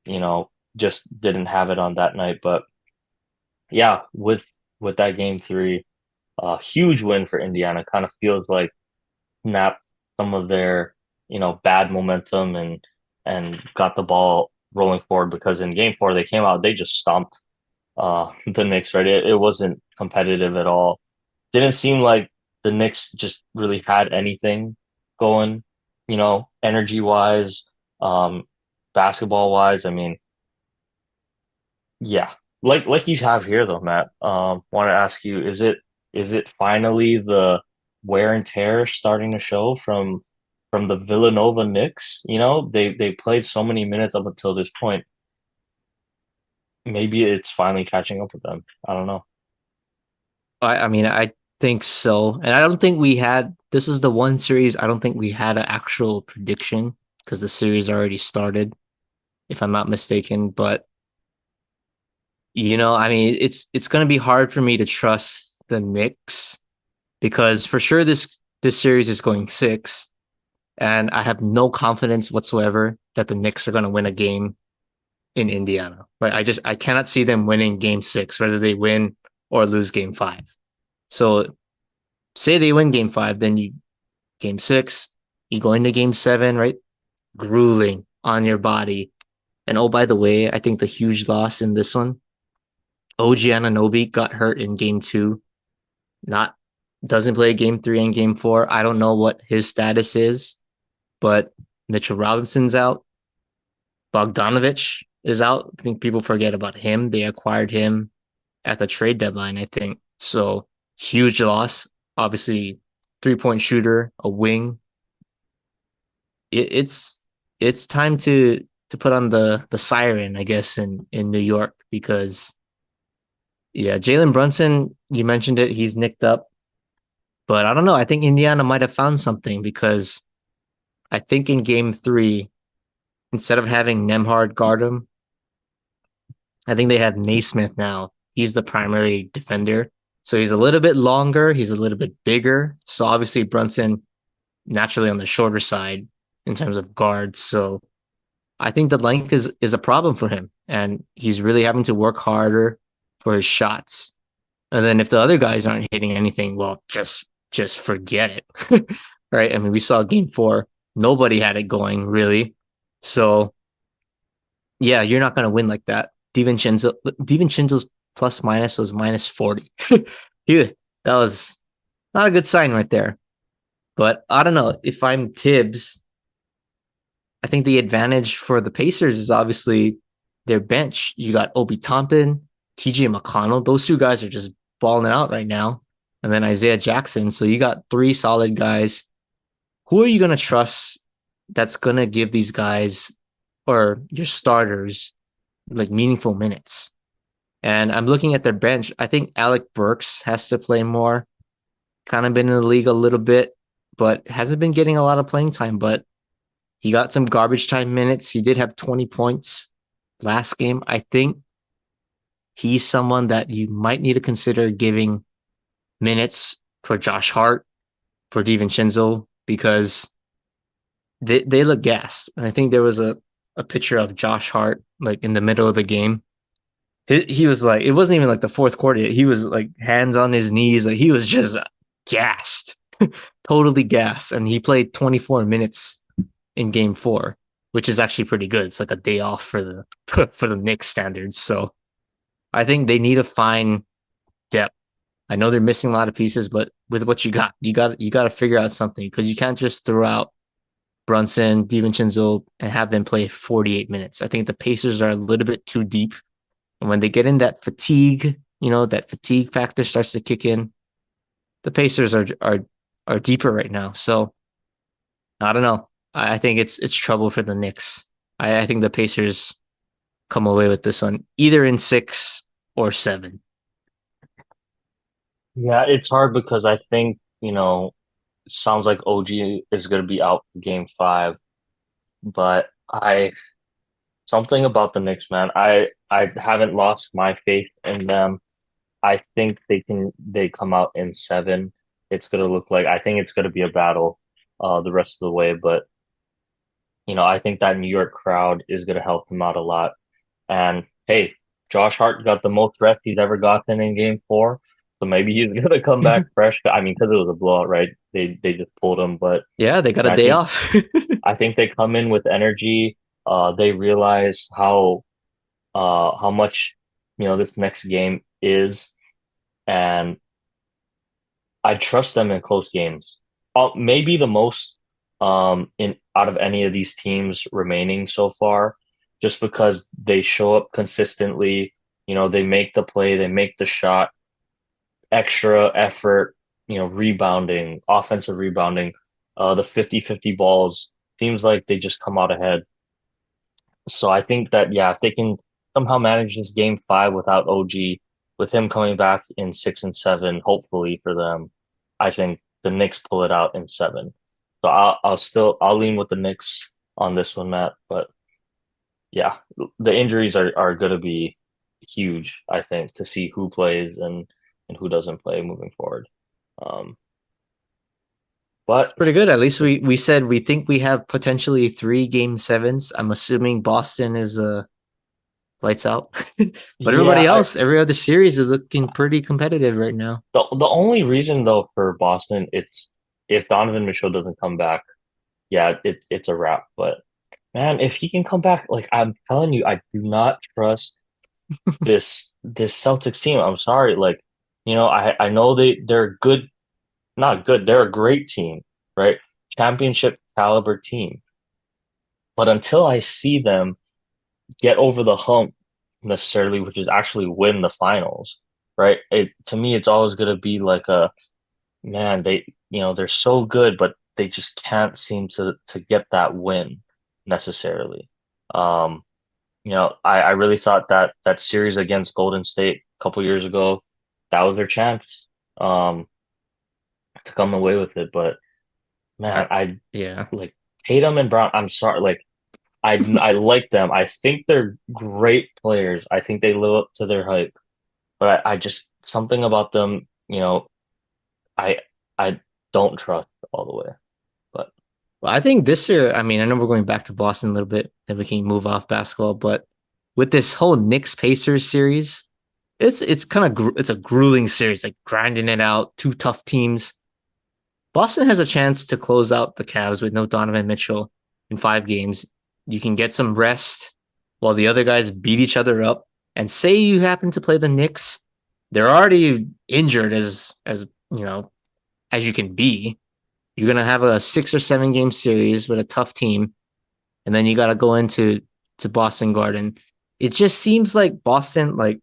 you know, just didn't have it on that night. But yeah, with that game three, huge win for Indiana. Kind of feels like snapped some of their, bad momentum and got the ball rolling forward because in game four they came out, they just stomped the Knicks, right? It wasn't competitive at all. Didn't seem like the Knicks just really had anything going, energy wise, um, basketball wise. I mean, yeah. Like you have here though, Matt. Want to ask you, is it finally the wear and tear starting to show from the Villanova Knicks? They played so many minutes up until this point. Maybe it's finally catching up with them. I don't know. I mean, I think so. And I don't think we had this is the one series I don't think we had an actual prediction because the series already started, if I'm not mistaken. But I mean, it's gonna be hard for me to trust the Knicks because for sure this series is going six, and I have no confidence whatsoever that the Knicks are gonna win a game in Indiana. Like I cannot see them winning game six, whether they win or lose game five. So say they win game five, then you game six, you go into game seven, right? Grueling on your body. And oh, by the way, I think the huge loss in this one, OG Anunoby got hurt in game two. Not doesn't play game three and game four. I don't know what his status is, but Mitchell Robinson's out. Bogdanovich is out. I think people forget about him. They acquired him at the trade deadline, I think. So huge loss. Obviously, 3-point shooter, a wing. It's time to put on the siren, I guess, in New York because yeah, Jalen Brunson, you mentioned it, he's nicked up, but I don't know. I think Indiana might have found something because I think in game three, instead of having Nemhard guard him, I think they have Naismith now. He's the primary defender. So he's a little bit longer, he's a little bit bigger. So obviously Brunson naturally on the shorter side in terms of guards. So I think the length is a problem for him, and he's really having to work harder for his shots. And then if the other guys aren't hitting anything, well, just forget it, right? I mean, we saw game four, nobody had it going really, so yeah, you're not gonna win like that. DiVincenzo's plus minus was minus 40. Yeah, that was not a good sign right there. But I don't know if I'm Tibbs. I think the advantage for the Pacers is obviously their bench. You got Obi Toppin, TJ McConnell. Those two guys are just balling out right now. And then Isaiah Jackson. So you got three solid guys. Who are you going to trust that's going to give these guys or your starters like meaningful minutes? And I'm looking at their bench. I think Alec Burks has to play more. Kind of been in the league a little bit, but hasn't been getting a lot of playing time. But he got some garbage time minutes. He did have 20 points last game. I think he's someone that you might need to consider giving minutes for Josh Hart, for DiVincenzo, because they look gassed. And I think there was a picture of Josh Hart like in the middle of the game. He was like, it wasn't even like the fourth quarter. He was like hands on his knees. Like he was just gassed, totally gassed. And he played 24 minutes in game four, which is actually pretty good. It's like a day off for the for the Knicks standards. So I think they need to find depth. I know they're missing a lot of pieces, but with what you got to figure out something because you can't just throw out Brunson, DiVincenzo, and have them play 48 minutes. I think the Pacers are a little bit too deep. And when they get in that fatigue, that fatigue factor starts to kick in, the Pacers are deeper right now. So I don't know. I think it's trouble for the Knicks. I think the Pacers come away with this one either in 6 or 7. Yeah, it's hard because I think, sounds like OG is going to be out for game five, but something about the Knicks, man. I haven't lost my faith in them. I think they come out in seven. It's going to look like, I think it's going to be a battle the rest of the way, but I think that New York crowd is going to help them out a lot. And hey, Josh Hart got the most reps he's ever gotten in game four. So maybe he's going to come back fresh. I mean, because it was a blowout, right? They just pulled him, but Yeah, they got a I day think off. I think they come in with energy. They realize how much this next game is, and I trust them in close games. Maybe the most in out of any of these teams remaining so far, just because they show up consistently. They make the play, they make the shot, extra effort, rebounding, offensive rebounding, the 50-50 balls. Seems like they just come out ahead. So I think that, yeah, if they can somehow manage this game five without OG, with him coming back in 6 and 7, hopefully for them, I think the Knicks pull it out in seven. So I'll lean with the Knicks on this one, Matt. But yeah, the injuries are going to be huge, I think, to see who plays and who doesn't play moving forward. Um, but Pretty good. At least we said we think we have potentially 3 game 7s. I'm assuming Boston is lights out. But yeah, everybody else, every other series is looking pretty competitive right now. the only reason though for Boston, it's if Donovan Mitchell doesn't come back, yeah, it's a wrap. But man, if he can come back, like I'm telling you, I do not trust this Celtics team. I'm sorry, like I know they're good, not good. They're a great team, right? Championship caliber team. But until I see them get over the hump necessarily, which is actually win the finals, right? To me, it's always going to be like a man. They're so good, but they just can't seem to get that win necessarily. Um, I really thought that series against Golden State a couple years ago, that was their chance to come away with it. But man, I Yeah. like Tatum and Brown. I'm sorry, like I like them. I think they're great players. I think they live up to their hype. But I just something about them, I I don't trust all the way. But Well, I think this year, I mean, I know we're going back to Boston a little bit, then we can move off basketball, but with this whole Knicks Pacers series, it's kind of it's a grueling series, like grinding it out, two tough teams. Boston has a chance to close out the Cavs with no Donovan Mitchell in 5 games. You can get some rest while the other guys beat each other up. And say you happen to play the Knicks, they're already injured as you can be. You're gonna have a 6 or 7 game series with a tough team, and then you gotta go to Boston Garden. It just seems like Boston, like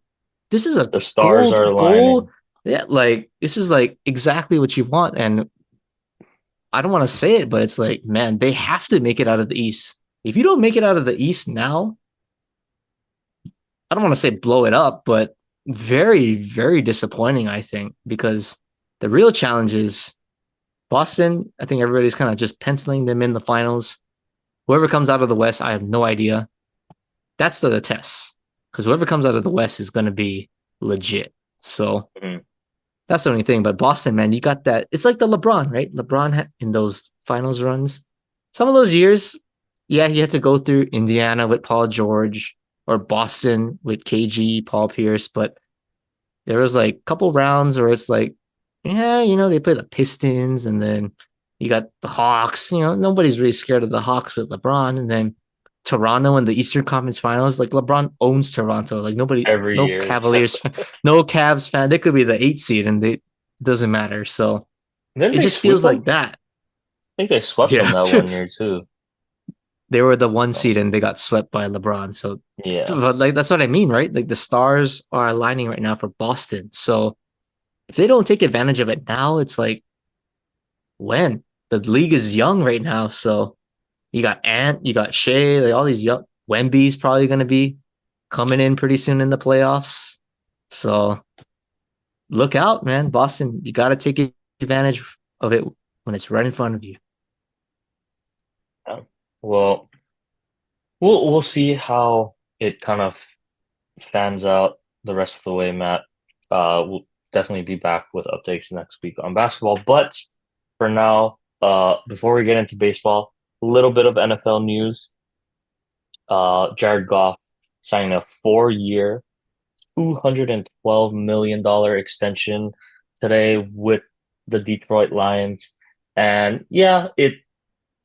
this is a the stars are gold. aligning. Yeah, like this is like exactly what you want. And I don't want to say it, but it's like, man, they have to make it out of the East. If you don't make it out of the East now, I don't want to say blow it up, but very, very disappointing, I think, because the real challenge is Boston. I think everybody's kind of just penciling them in the finals. Whoever comes out of the West, I have no idea. That's the test, because whoever comes out of the West is going to be legit. So Mhm. that's the only thing. But Boston, man, you got that. It's like the LeBron, right? LeBron in those finals runs. Some of those years, yeah, he had to go through Indiana with Paul George or Boston with KG, Paul Pierce. But there was like a couple rounds where it's like, yeah, they play the Pistons and then you got the Hawks. Nobody's really scared of the Hawks with LeBron. And then Toronto in the Eastern Conference Finals, like LeBron owns Toronto. Like nobody, Every no year. Cavaliers, no Cavs fan. They could be the 8 seed and it doesn't matter. So Didn't it they just sweep feels them? like that. I think they swept them Yeah. that one year too. They were the one So, seed and they got swept by LeBron. So, yeah. but like that's what I mean, right? Like the stars are aligning right now for Boston. So if they don't take advantage of it now, it's like when the league is young right now. So you got Ant, you got Shea, like all these young. Wemby's probably going to be coming in pretty soon in the playoffs. So look out, man. Boston, you got to take advantage of it when it's right in front of you. Yeah. Well, we'll see how it kind of stands out the rest of the way, Matt. We'll definitely be back with updates next week on basketball. But for now, before we get into baseball, a little bit of NFL news. Jared Goff signing a 4-year, $212 million extension today with the Detroit Lions. And yeah, it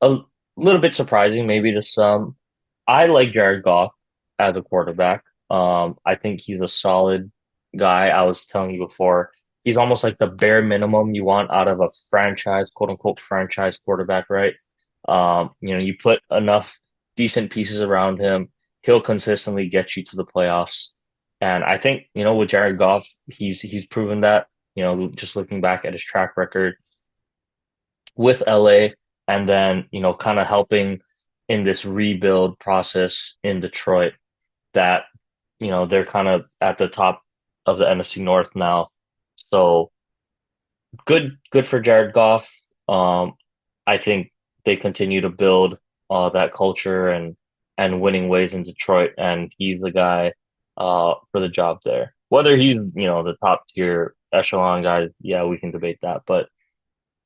a little bit surprising maybe to some. I like Jared Goff as a quarterback. I think he's a solid guy. I was telling you before, he's almost like the bare minimum you want out of a franchise, quote unquote, franchise quarterback, right? You put enough decent pieces around him, he'll consistently get you to the playoffs. And I think, with Jared Goff, he's proven that, just looking back at his track record with LA and then, kind of helping in this rebuild process in Detroit that, they're kind of at the top of the NFC North now. So good for Jared Goff. I think they continue to build that culture and winning ways in Detroit, and he's the guy for the job there. Whether he's the top tier echelon guy, yeah, we can debate that. But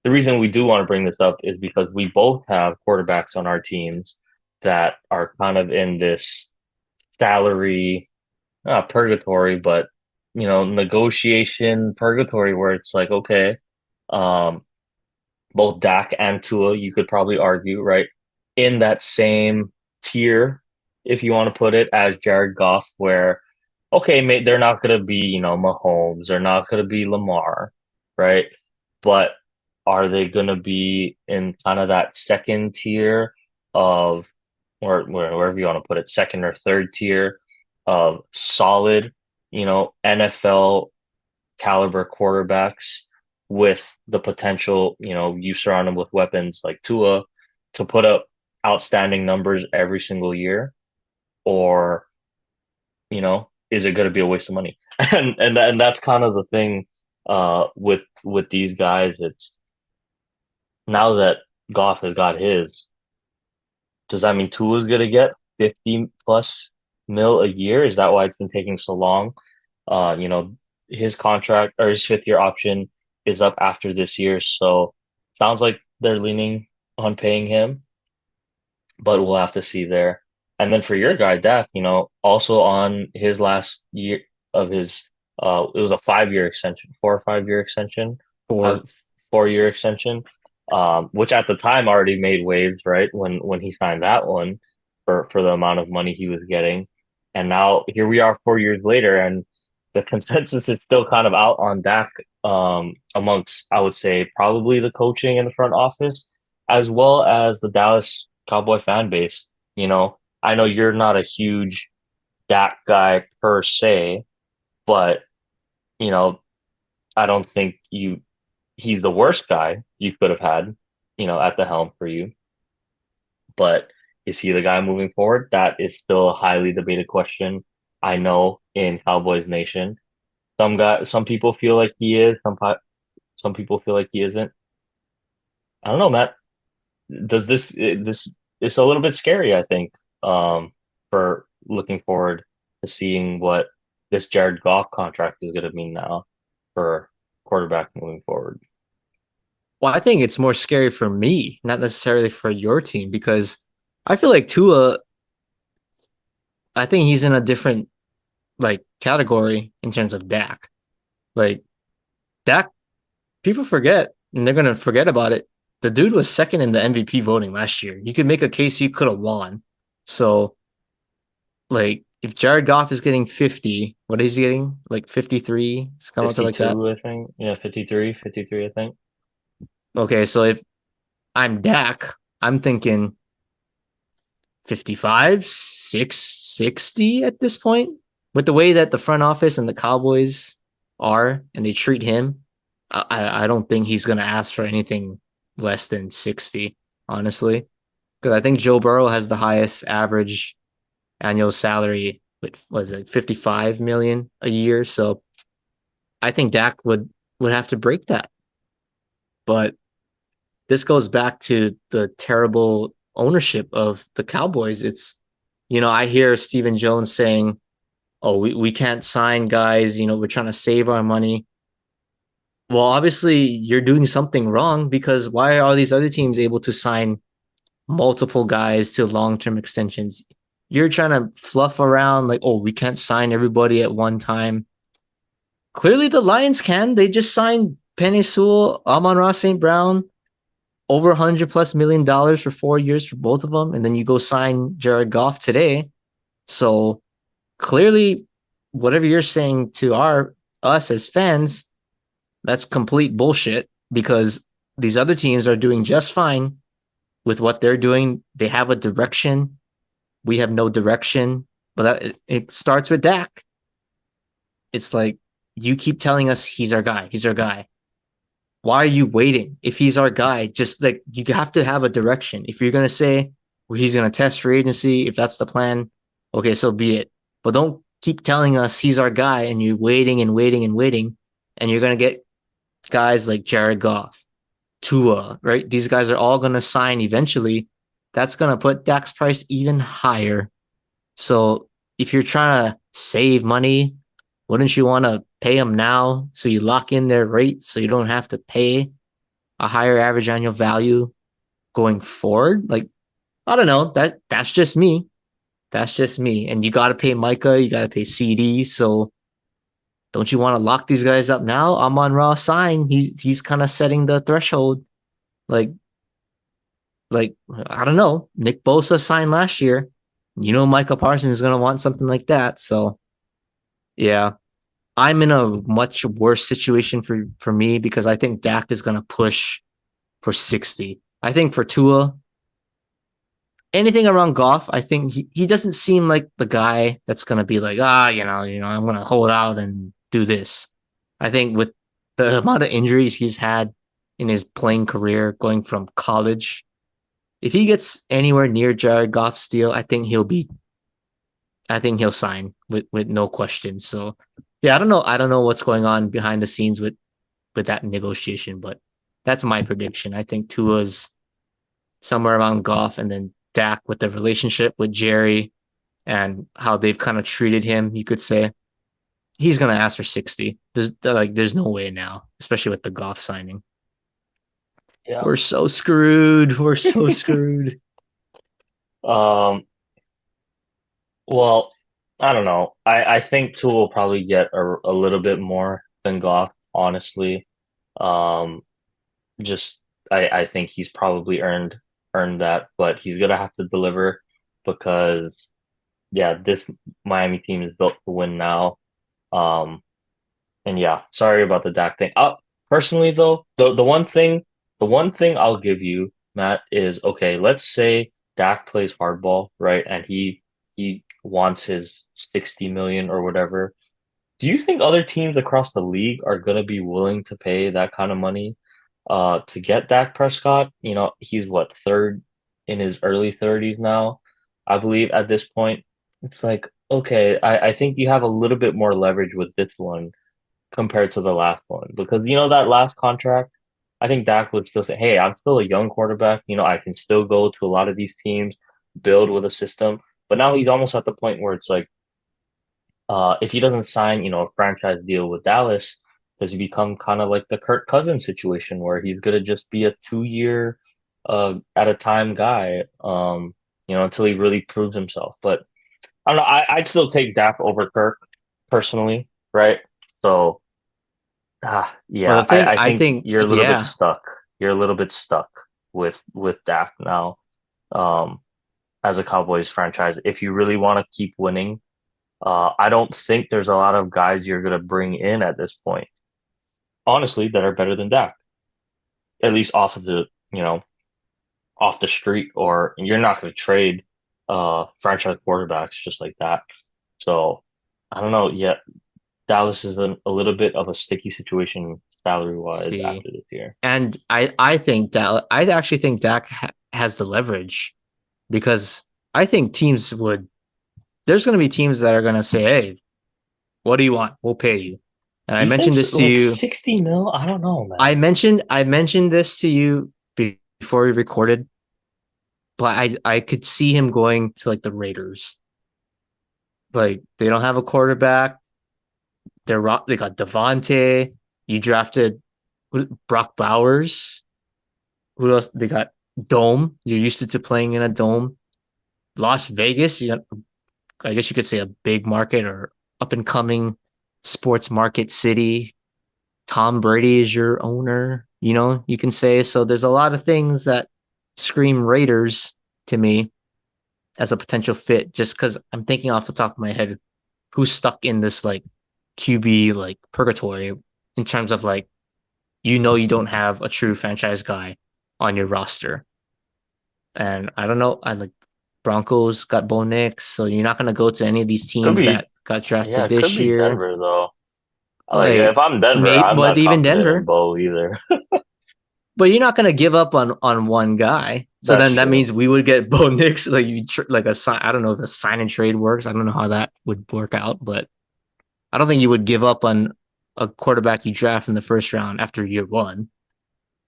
the reason we do want to bring this up is because we both have quarterbacks on our teams that are kind of in this salary, not purgatory, but negotiation purgatory where it's like, okay, um, both Dak and Tua, you could probably argue, right, in that same tier, if you want to put it, as Jared Goff, where, okay, they're not going to be, Mahomes, they're not going to be Lamar, right? But are they going to be in kind of that second tier of, or wherever you want to put it, second or third tier of solid, NFL caliber quarterbacks with the potential, you surround them with weapons like Tua to put up outstanding numbers every single year, or is it going to be a waste of money? And that's kind of the thing with these guys. It's now that Goff has got his, does that mean Tua's going to get 50 plus mil a year? Is that why it's been taking so long? Uh, you know, his contract or his 5th year option is up after this year. So sounds like they're leaning on paying him, but we'll have to see there. And then for your guy, Dak, also on his last year of his, it was a 5-year extension, 4 or 5 year extension, For uh, 4-year extension, which at the time already made waves, right? When he signed that one for the amount of money he was getting, and now here we are 4 years later, and the consensus is still kind of out on Dak, amongst I would say probably the coaching in the front office as well as the Dallas Cowboy fan base. I know you're not a huge Dak guy per se, but you know, I don't think he's the worst guy you could have had, at the helm for you. But is he the guy moving forward? That is still a highly debated question. I know in Cowboys Nation, some people feel like he is, some people feel like he isn't. I don't know, Matt. Does this it's a little bit scary, I think, for looking forward to seeing what this Jared Goff contract is going to mean now for quarterback moving forward. well, I think it's more scary for me, not necessarily for your team, because I feel like Tua, I think he's in a different like category in terms of Dak. Like Dak, people forget, and they're gonna forget about it. The dude was second in the MVP voting last year. You could make a case he could have won. So, like, if Jared Goff is getting 50, what is he getting? Like 53? It's come out to like that. 52, I think. Yeah, 53, I think. Okay, so if I'm Dak, I'm thinking 55, 660 at this point. With the way that the front office and the Cowboys are and they treat him, I don't think he's going to ask for anything less than 60, honestly. Because I think Joe Burrow has the highest average annual salary, with was it 55 million a year. So I think Dak would have to break that. But this goes back to the terrible ownership of the Cowboys. I hear Stephen Jones saying, "Oh, we can't sign guys. We're trying to save our money." Well, obviously, you're doing something wrong because why are all these other teams able to sign multiple guys to long-term extensions? You're trying to fluff around like, "Oh, we can't sign everybody at one time." Clearly, the Lions can. They just signed Penny Sewell, Amon-Ra St. Brown, over $100+ million for 4 years for both of them, and then you go sign Jared Goff today. So clearly, whatever you're saying to us as fans, that's complete bullshit because these other teams are doing just fine with what they're doing. They have a direction. We have no direction, but it starts with Dak. It's like you keep telling us he's our guy. He's our guy. Why are you waiting? If he's our guy, just like you have to have a direction. If you're gonna say well, he's gonna test free agency, if that's the plan, okay, so be it. But don't keep telling us he's our guy and you're waiting and waiting and waiting, and you're gonna get guys like Jared Goff, Tua, right? These guys are all gonna sign eventually. That's gonna put Dak's price even higher. So if you're trying to save money, wouldn't you want to pay them now so you lock in their rate so you don't have to pay a higher average annual value going forward? Like, I don't know. That's just me. That's just me. And you got to pay Micah, you got to pay CD. So don't you want to lock these guys up now? Amon-Ra sign. He's kind of setting the threshold. Like I don't know. Nick Bosa signed last year. Micah Parsons is gonna want something like that. So yeah, I'm in a much worse situation for me because I think Dak is gonna push for 60. I think for Tua, anything around Goff, I think he doesn't seem like the guy that's gonna be like, I'm gonna hold out and do this. I think with the amount of injuries he's had in his playing career, going from college, if he gets anywhere near Jared Goff's deal, I think he'll sign with no question. So yeah, I don't know what's going on behind the scenes with that negotiation, but that's my prediction. I think Tua's somewhere around Goff, and then Dak with the relationship with Jerry and how they've kind of treated him, you could say he's gonna ask for 60. There's no way now, especially with the Goff signing. Yeah. We're so screwed. We're so screwed. Um, well, I don't know. I think Tool will probably get a little bit more than Goff, honestly. Um, just I think he's probably earned that, but he's gonna have to deliver because yeah, this Miami team is built to win now. Um, and yeah, sorry about the Dak thing. Personally though, the one thing I'll give you, Matt, is okay, let's say Dak plays hardball, right? And he wants his 60 million or whatever. Do you think other teams across the league are gonna be willing to pay that kind of money to get Dak Prescott? He's what, third in his early 30s now, I believe at this point. It's like, okay, I think you have a little bit more leverage with this one compared to the last one because that last contract, I think Dak would still say, "Hey, I'm still a young quarterback. I can still go to a lot of these teams, build with a system." But now he's almost at the point where it's like, if he doesn't sign, a franchise deal with Dallas, does he become kind of like the Kirk Cousins situation where he's gonna just be a 2 year, at a time guy, until he really proves himself. But I don't know. I'd still take Dak over Kirk personally, right? So. Well, Yeah, I I think think, you're a little bit yeah. stuck. You're a little bit stuck with Dak now, um, as a Cowboys franchise. If you really want to keep winning, I don't think there's a lot of guys you're gonna bring in at this point, honestly, that are better than Dak. At least off of the street, or you're not gonna trade. franchise quarterbacks just like that. So I don't know. Yet Dallas is in a little bit of a sticky situation salary wise See, after this year. and I think that I actually think Dak has the leverage because I think teams would. There's going to be teams that are going to say, "Hey, what do you want? We'll pay you." And I You think mentioned this to like you. 60 mil? I don't know, man. I mentioned this to you before we recorded, but I could see him going to like the Raiders. Like they don't have a quarterback. They got Devontae. You drafted Brock Bowers. Who else? They got Dome. You're used to playing in a dome. Las Vegas. I guess you could say a big market or up and coming sports market city. Tom Brady is your owner. You can say so. There's a lot of things that scream Raiders to me as a potential fit. Just because I'm thinking off the top of my head, who's stuck in this like QB like purgatory in terms of like you don't have a true franchise guy on your roster. And I don't know. I like Broncos got Bo Nix, so you're not gonna go to any of these Could teams be, that got yeah, drafted it could this be year. Denver though. Like Like if I'm Denver, I'm but not even confident in Denver, Bo either. but you're not gonna give up on one guy. So That's then that true. means we would get Bo Nix, like like a sign. I don't know if a sign and trade works. I don't know how that would work out, but I don't think you would give up on a quarterback you draft in the first round after year one.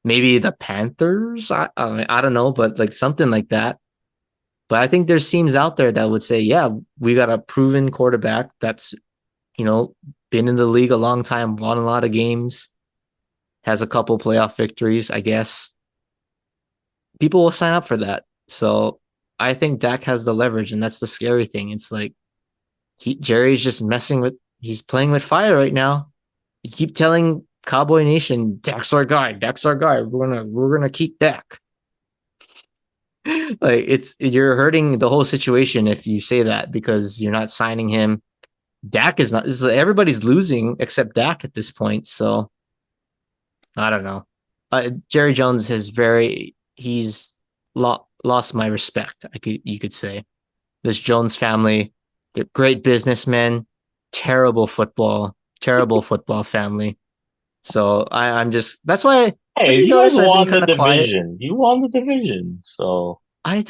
Maybe the Panthers. I don't know, but like something like that. But I think there's teams out there that would say, yeah, we got a proven quarterback that's, you know, been in the league a long time, won a lot of games, has a couple playoff victories, I guess. People will sign up for that. So I think Dak has the leverage, and that's the scary thing. It's like Jerry's just he's playing with fire right now. You keep telling Cowboy Nation, Dak's our guy, Dak's our guy. We're gonna keep Dak. Like you're hurting the whole situation if you say that because you're not signing him. Dak is not. Everybody's losing except Dak at this point. So I don't know. Jerry Jones has he's lost my respect. You could say this Jones family, they're great businessmen, terrible football family. So I'm just that's why. Have Hey, you you guys noticed I've been won the kind of quiet? division. You won the division. So I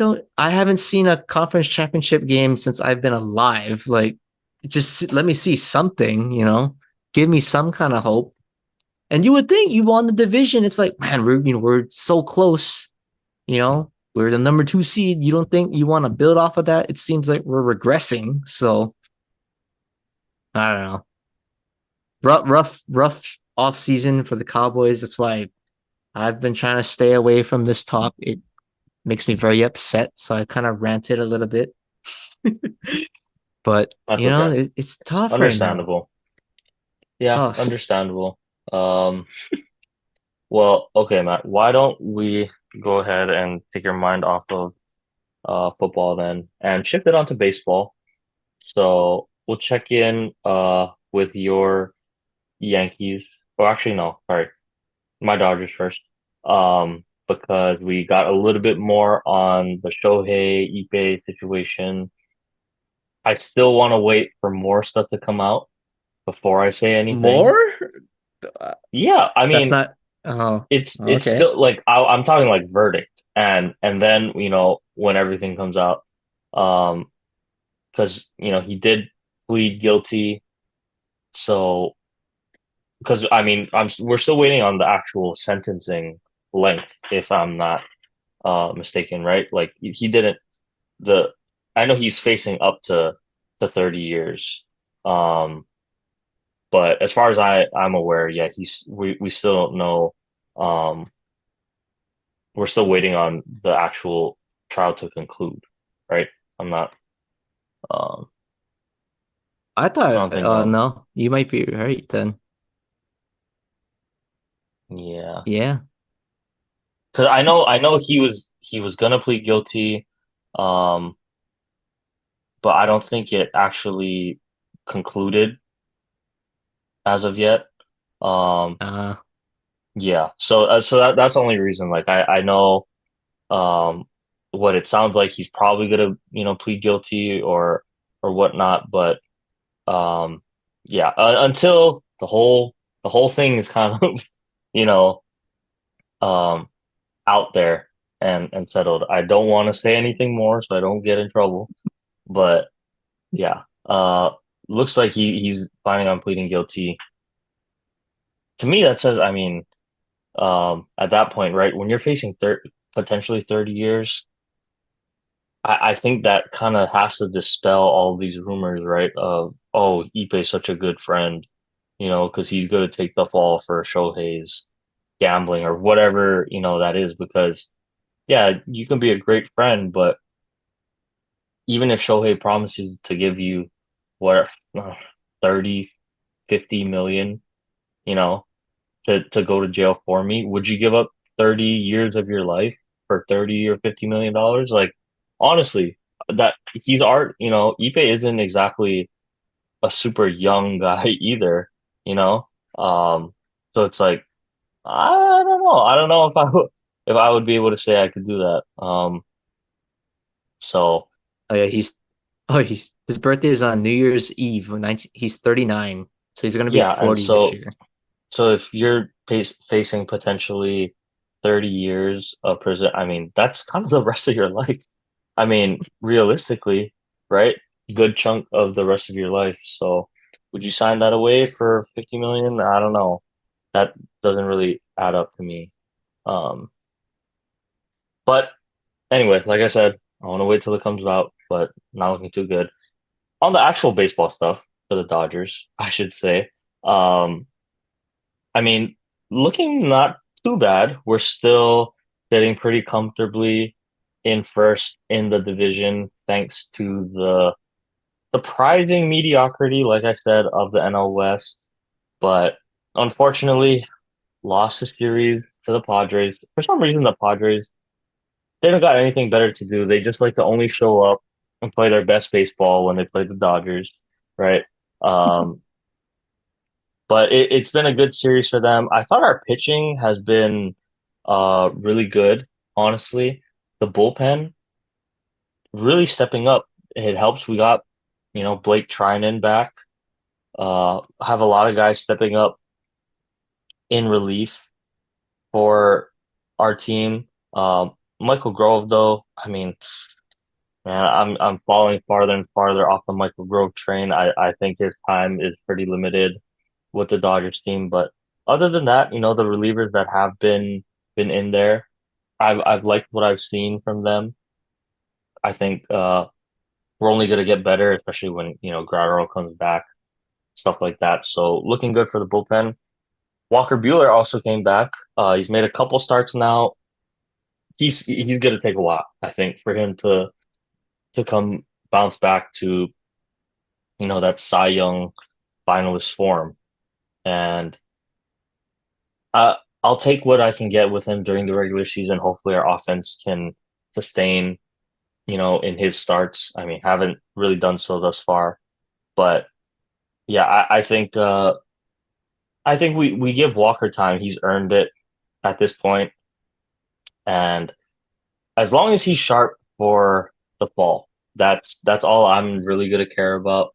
haven't seen a conference championship game since I've been alive. Like, just let me see something. Give me some kind of hope. And you would think you won the division. It's like, man, we're so close. We're the number 2 seed. You don't think you want to build off of that? It seems like we're regressing. So I don't know. Rough off season for the Cowboys. That's why I've been trying to stay away from this talk. It makes me very upset. So I kind of ranted a little bit. But that's okay. it's tough right now. Understandable. Yeah, Tough. understandable. Um, well, okay, Matt, why don't we go ahead and take your mind off of football then and shift it onto baseball. So we'll check in with your Yankees. Or actually no, sorry, my Dodgers first. Because we got a little bit more on the Shohei Ippei situation. I still want to wait for more stuff to come out before I say anything. More? Uh, Yeah, I That's mean, not. Oh, it's okay. still like I'm talking like verdict and then when everything comes out, um, because he did plead guilty. So because I mean we're still waiting on the actual sentencing length if I'm not mistaken, right? Like he didn't the I know he's facing up to 30 years. Um, but as far as I'm aware, yeah, we still don't know. Um, we're still waiting on the actual trial to conclude, right? I'm not. Um, I I thought. don't think I'm. No, you might be right then. Yeah, Yeah. because I know he was gonna plead guilty, um, but I don't think it actually concluded as of yet. Um, Uh, yeah, so that's the only reason. Like I know. Um, what it sounds like he's probably gonna, plead guilty or whatnot. But um, yeah, until the whole thing is kind of, you know, um, out there and settled. I don't want to say anything more so I don't get in trouble. But yeah, looks like he's planning on pleading guilty. To me, that says, I mean, at that point, right, when you're facing potentially 30 years, I think that kind of has to dispel all these rumors, right? Of, oh, Ippei's such a good friend, because he's going to take the fall for Shohei's gambling or whatever, that is. Because, yeah, you can be a great friend, but even if Shohei promises to give you what, 30, 50 million, you know, to go to jail for me, would you give up 30 years of your life for 30 or $50 million? Like, honestly, that he's art, Ipe isn't exactly a super young guy either, you know? Um, so it's like, I don't know. I don't know if I would be able to say I could do that. So Oh yeah, he's his birthday is on New Year's Eve. 19, he's 39, so he's gonna be yeah, and 40 this so year. so if you're facing potentially 30 years of prison, I mean, that's kind of the rest of your life. I mean, realistically, right? Good chunk of the rest of your life. So would you sign that away for 50 million? I don't know. That doesn't really add up to me. Um, but anyway, like I said, I want to wait till it comes out, but not looking too good. On the actual baseball stuff for the Dodgers, I should say. Um, I mean, looking not too bad. We're still sitting pretty comfortably in first in the division, thanks to the surprising mediocrity, like I said, of the NL West. But unfortunately, lost the series to the Padres. For some reason, the Padres, they don't got anything better to do. They just like to only show up and play their best baseball when they play the Dodgers, right? Um, but it's been a good series for them. I thought our pitching has been really good, honestly. The bullpen really stepping up. It helps. We got, Blake Trinan back. Have a lot of guys stepping up in relief for our team. Michael Grove, though, I mean, man, I'm falling farther and farther off the Michael Grove train. I think his time is pretty limited with the Dodgers team. But other than that, the relievers that have been in there, I've liked what I've seen from them. I think we're only gonna get better, especially when Guerrero comes back, stuff like that. So looking good for the bullpen. Walker Bueller also came back. He's made a couple starts now. He's gonna take a while, I think, for him to come bounce back to that Cy Young finalist form. And uh, I'll take what I can get with him during the regular season. Hopefully, our offense can sustain, in his starts. I mean, haven't really done so thus far, but yeah, I think we give Walker time. He's earned it at this point, and as long as he's sharp for the fall, that's all I'm really gonna care about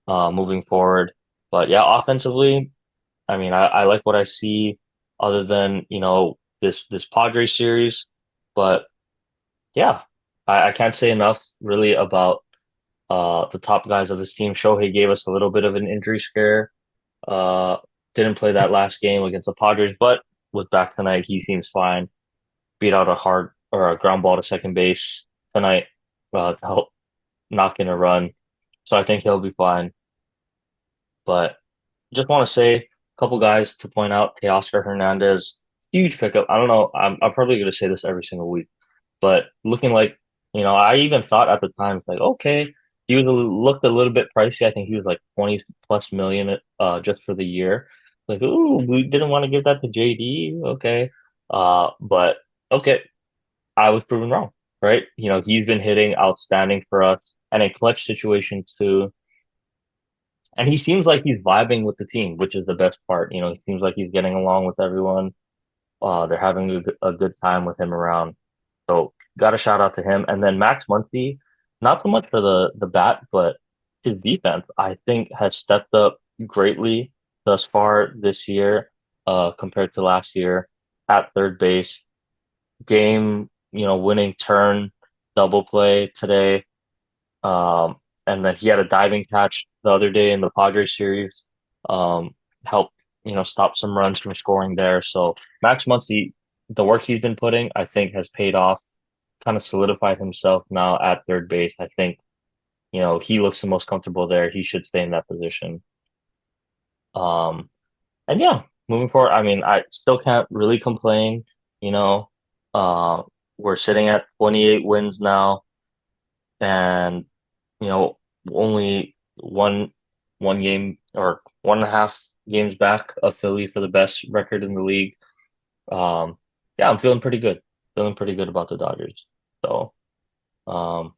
moving forward. But yeah, offensively, I mean, I like what I see, other than this Padres series. But yeah, I can't say enough really about the top guys of his team. Shohei gave us a little bit of an injury scare. Uh, didn't play that last game against the Padres, but was back tonight. He seems fine. Beat out a hard or a ground ball to second base tonight to help knock in a run. So I think he'll be fine. But just want to say a couple guys to point out. Teoscar Hernandez, huge pickup. I don't know. I'm probably going to say this every single week, but looking like, I even thought at the time, like, okay, he looked a little bit pricey. I think he was like 20 plus million just for the year. Like, ooh, we didn't want to give that to JD. Okay. But okay, I was proven wrong, right? He's been hitting outstanding for us and in clutch situations too. And he seems like he's vibing with the team, which is the best part. He seems like he's getting along with everyone. They're having a good time with him around. So got a shout out to him. And then Max Muncy, not so much for the bat, but his defense, I think, has stepped up greatly thus far this year, compared to last year at third base. Game, winning turn double play today. Um, and then he had a diving catch the other day in the Padres series. Um, helped, stop some runs from scoring there. So Max Muncy, the work he's been putting, I think has paid off, kind of solidified himself now at third base. I think, he looks the most comfortable there. He should stay in that position. Um, and yeah, moving forward, I mean, I still can't really complain, you know. Uh, we're sitting at 28 wins now, and you know, only one game or 1.5 games back of Philly for the best record in the league. Um, yeah, I'm feeling pretty good. Feeling pretty good about the Dodgers. So, um,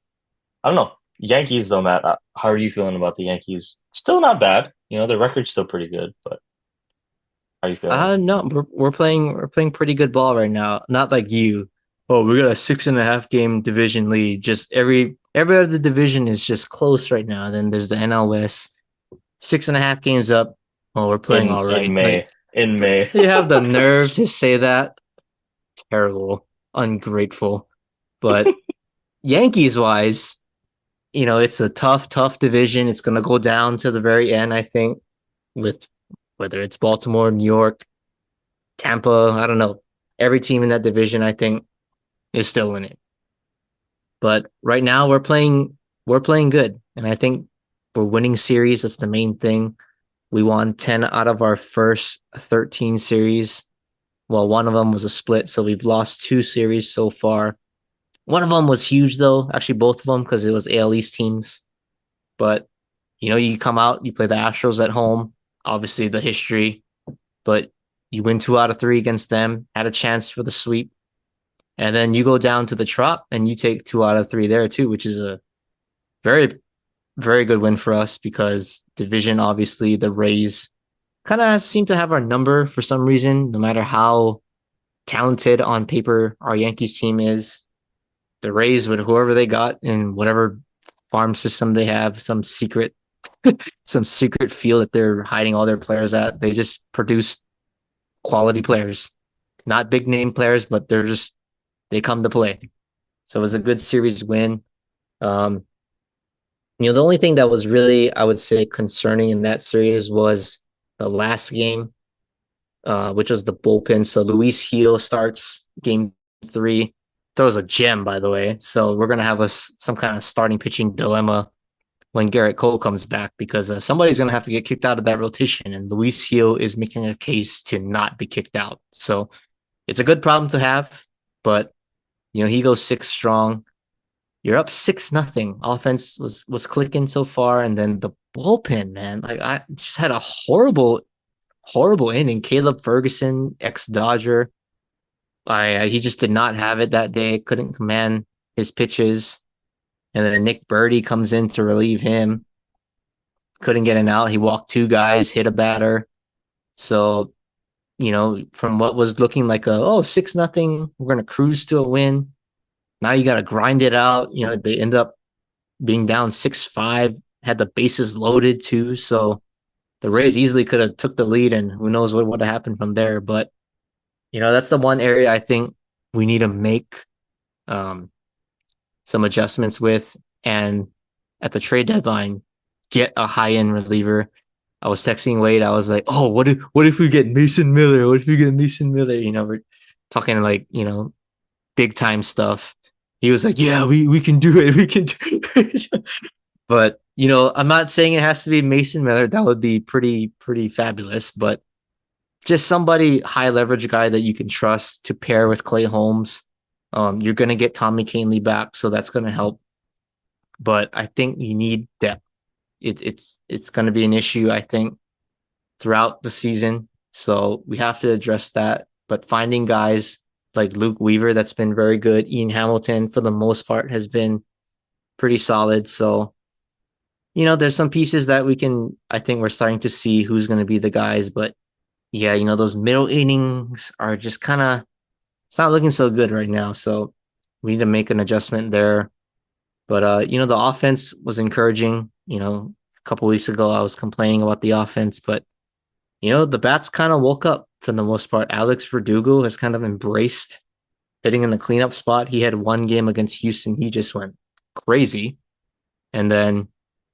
I don't know. Yankees though, Matt. How are you feeling about the Yankees? Still not bad. The record's still pretty good, but how are you feeling? No, we're playing pretty good ball right now. Not like you. Oh, we got a 6.5 game division lead. Just every other division is just close right now. Then there's the NL West, 6.5 games up. Oh, we're playing In all in right. Like May. In May. you have the nerve to say that. Terrible, ungrateful. But Yankees wise, it's a tough division. It's gonna go down to the very end, I think, with whether it's Baltimore, New York, Tampa, I don't know. Every team in that division, I think, is still in it. But right now we're playing good. And I think we're winning series. That's the main thing. We won 10 out of our first 13 series. Well, one of them was a split, so we've lost two series so far. One of them was huge though, actually both of them because it was AL East teams. But you come out, you play the Astros at home, obviously the history, but you win 2 out of 3 against them, had a chance for the sweep. And then you go down to the Trop and you take 2 out of 3 there too, which is a very, very good win for us because division, obviously, the Rays kind of seem to have our number for some reason, no matter how talented on paper our Yankees team is. The Rays, with whoever they got in whatever farm system they have, some secret field that they're hiding all their players at, they just produce quality players. Not big name players, but they come to play. So it was a good series win. Um, the only thing that was really, I would say, concerning in that series was the last game, which was the bullpen. So Luis Gil starts game 3, throws a gem, by the way. So we're gonna have some kind of starting pitching dilemma when Garrett Cole comes back because somebody's gonna have to get kicked out of that rotation, and Luis Gil is making a case to not be kicked out. So it's a good problem to have, but he goes 6 strong. You're up 6-0. Offense was clicking so far, and then the bullpen, man. Like I just had a horrible inning. Caleb Ferguson, ex-Dodger. He just did not have it that day. Couldn't command his pitches. And then Nick Birdie comes in to relieve him. Couldn't get an out. He walked 2 guys, hit a batter. So, from what was looking like 6-0, we're gonna cruise to a win. Now you got to grind it out. They end up being down 6-5, had the bases loaded too. So the Rays easily could have took the lead, and who knows what would have happened from there. But that's the one area I think we need to make um, some adjustments with, and at the trade deadline, get a high end reliever. I was texting Wade. I was like, "Oh, what if we get Mason Miller? What if we get Mason Miller?" We're talking like big time stuff. He was like, "Yeah, we can do it. We can do it." But I'm not saying it has to be Mason Miller. That would be pretty fabulous. But just somebody high leverage guy that you can trust to pair with Clay Holmes. You're gonna get Tommy Kahnle back, so that's gonna help. But I think you need depth. It's gonna be an issue, I think, throughout the season. So we have to address that. But finding guys like Luke Weaver, that's been very good. Ian Hamilton, for the most part, has been pretty solid. So, there's some pieces that I think we're starting to see who's going to be the guys. But yeah, those middle innings are just kind of, it's not looking so good right now. So we need to make an adjustment there. But the offense was encouraging. A couple weeks ago I was complaining about the offense, but the bats kind of woke up for the most part. Alex Verdugo has kind of embraced hitting in the cleanup spot. He had one game against Houston. He just went crazy. And then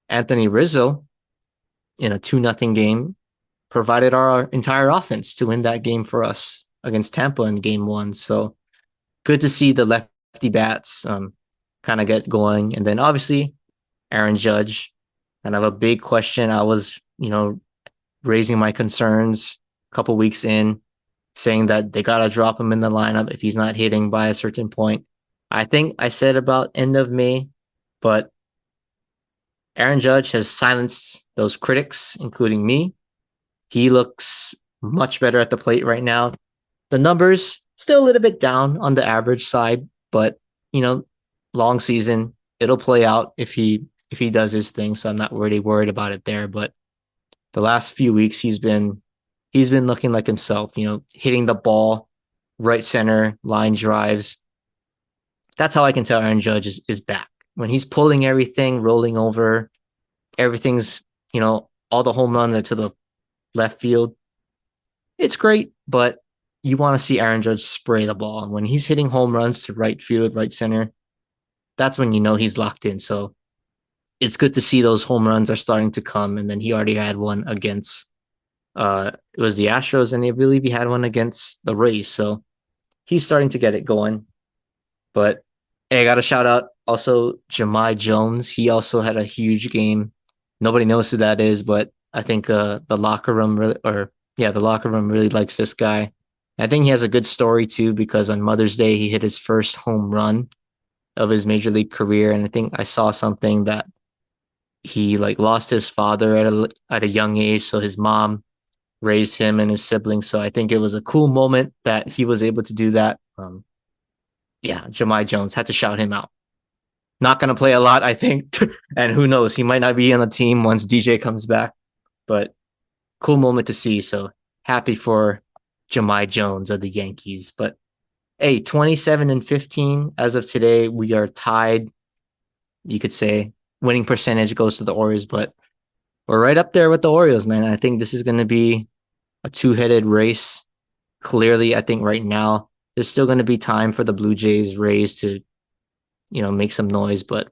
Anthony Rizzo in a 2-0 game provided our entire offense to win that game for us against Tampa in game one. So good to see the lefty bats kind of get going. And then obviously Aaron Judge, kind of a big question. I was, raising my concerns a couple weeks in, saying that they got to drop him in the lineup if he's not hitting by a certain point. I think I said about end of May, but Aaron Judge has silenced those critics, including me. He looks much better at the plate right now. The numbers still a little bit down on the average side, but long season, it'll play out if he does his thing. So I'm not really worried about it there. But the last few weeks, he's been looking like himself. Hitting the ball, right center, line drives. That's how I can tell Aaron Judge is back. When he's pulling everything, rolling over, everything's all the home runs are to the left field. It's great, but you want to see Aaron Judge spray the ball. And when he's hitting home runs to right field, right center, that's when he's locked in. So it's good to see those home runs are starting to come. And then he already had one against it was the Astros, and I believe he had one against the Rays. So he's starting to get it going. But hey, I got to shout out also Jahmai Jones. He also had a huge game. Nobody knows who that is, but I think the locker room really likes this guy. I think he has a good story too, because on Mother's Day he hit his first home run of his major league career, and I think I saw something that he lost his father at a young age, so his mom raised him and his siblings. So I think it was a cool moment that he was able to do that. Jahmai Jones, had to shout him out. Not going to play a lot, I think. And who knows, he might not be on the team once DJ comes back. But cool moment to see. So happy for Jahmai Jones of the Yankees. But hey, 27-15 as of today. We are tied. You could say winning percentage goes to the Orioles, but we're right up there with the Orioles, man. I think this is going to be a two-headed race. Clearly, I think right now there's still going to be time for the Blue Jays, Rays to, make some noise. But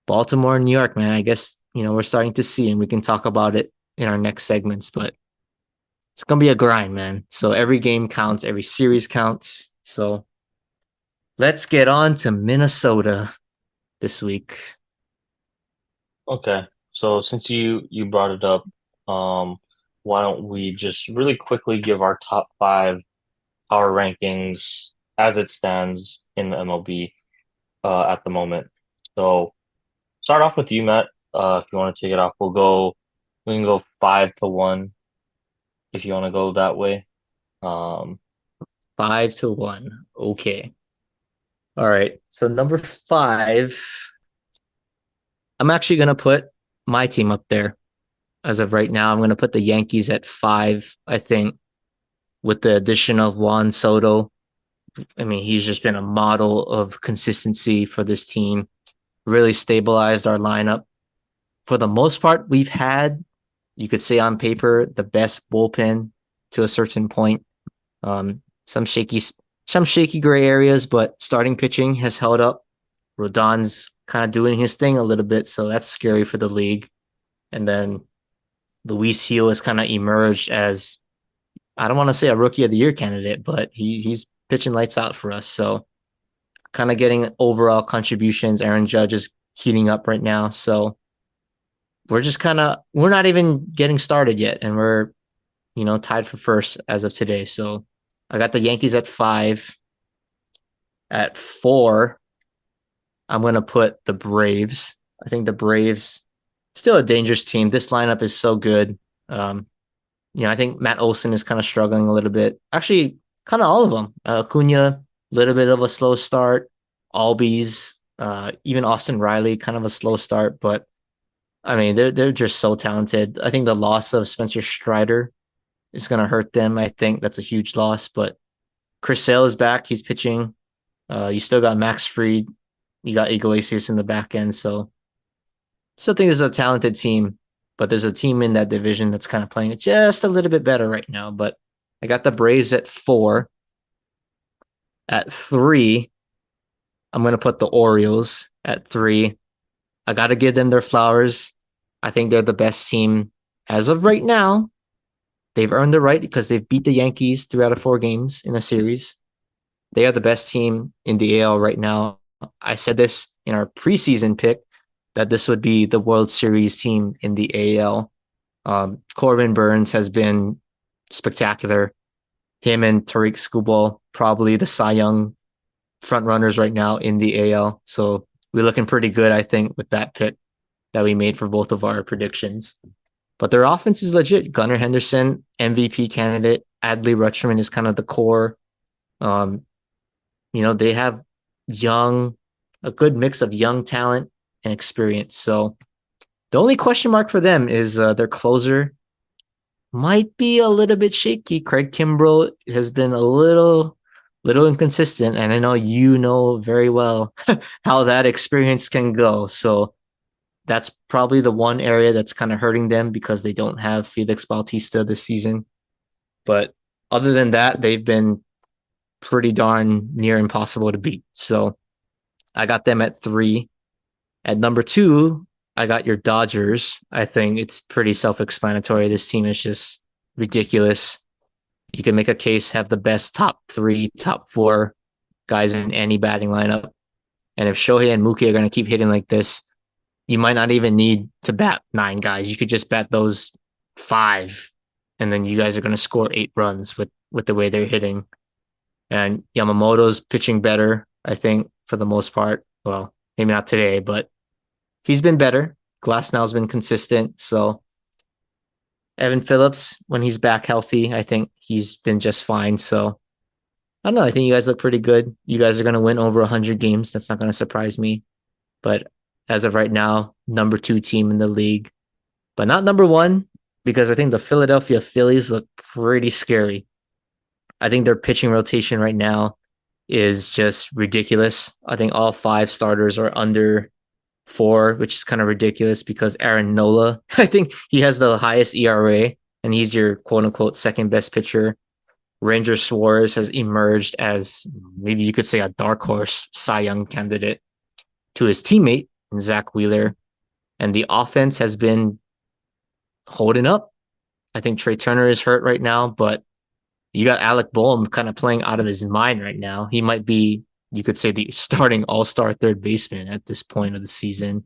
Baltimore and New York, man, I guess, we're starting to see, and we can talk about it in our next segments. But it's going to be a grind, man. So every game counts, every series counts. So let's get on to Minnesota this week. Okay. So since you brought it up, why don't we just really quickly give our top five power rankings as it stands in the MLB at the moment. So start off with you, Matt. If you want to take it off, we can go 5-1 if you want to go that way. 5-1. Okay. All right. So number 5, I'm actually going to put my team up there as of right now. I'm going to put the Yankees at 5, I think, with the addition of Juan Soto. I mean, he's just been a model of consistency for this team, really stabilized our lineup. For the most part, we've had, you could say on paper, the best bullpen to a certain point. Some shaky gray areas, but starting pitching has held up. Rodon's kind of doing his thing a little bit, so that's scary for the league. And then Luis Gil has kind of emerged as, I don't want to say a rookie of the year candidate, but he's pitching lights out for us. So kind of getting overall contributions. Aaron Judge is heating up right now. So we're not even getting started yet. And we're, tied for first as of today. So I got the Yankees at 5. At 4, I'm going to put the Braves. I think the Braves, still a dangerous team. This lineup is so good. I think Matt Olson is kind of struggling a little bit. Actually, kind of all of them. Acuna, a little bit of a slow start. Albies, even Austin Riley, kind of a slow start. But, I mean, they're just so talented. I think the loss of Spencer Strider is going to hurt them. I think that's a huge loss. But Chris Sale is back. He's pitching. You still got Max Fried. You got Iglesias in the back end. So still think this is a talented team, but there's a team in that division that's kind of playing it just a little bit better right now. But I got the Braves at 4. At 3, I'm going to put the Orioles at 3. I got to give them their flowers. I think they're the best team as of right now. They've earned the right because they've beat the Yankees 3 out of 4 games in a series. They are the best team in the AL right now. I said this in our preseason pick that this would be the World Series team in the AL. Corbin Burns has been spectacular. Him and Tariq Skubal, probably the Cy Young front runners right now in the AL. So we're looking pretty good, I think, with that pick that we made for both of our predictions. But their offense is legit. Gunnar Henderson, MVP candidate. Adley Rutschman is kind of the core. Um, they have a good mix of young talent and experience. So the only question mark for them is their closer might be a little bit shaky. Craig Kimbrell has been a little inconsistent, and I know you know very well how that experience can go. So that's probably the one area that's kind of hurting them because they don't have Felix Bautista this season. But other than that, they've been pretty darn near impossible to beat. So I got them at 3. At number 2, I got your Dodgers. I think it's pretty self-explanatory. This team is just ridiculous. You can make a case, have the best top 3, top 4 guys in any batting lineup. And if Shohei and Mookie are going to keep hitting like this, you might not even need to bat 9 guys. You could just bat those 5, and then you guys are going to score 8 runs with the way they're hitting. And Yamamoto's pitching better, I think, for the most part. Well, maybe not today, but he's been better. Glasnow's been consistent. So Evan Phillips, when he's back healthy, I think he's been just fine. So I don't know. I think you guys look pretty good. You guys are going to win over 100 games. That's not going to surprise me. But as of right now, number 2 team in the league, but not number 1 because I think the Philadelphia Phillies look pretty scary. I think their pitching rotation right now is just ridiculous. I think all 5 starters are under 4, which is kind of ridiculous because Aaron Nola, I think he has the highest ERA and he's your quote unquote second best pitcher. Ranger Suarez has emerged as maybe you could say a dark horse Cy Young candidate to his teammate, Zach Wheeler. And the offense has been holding up. I think Trey Turner is hurt right now, but you got Alec Boehm kind of playing out of his mind right now. He might be, you could say, the starting all-star third baseman at this point of the season.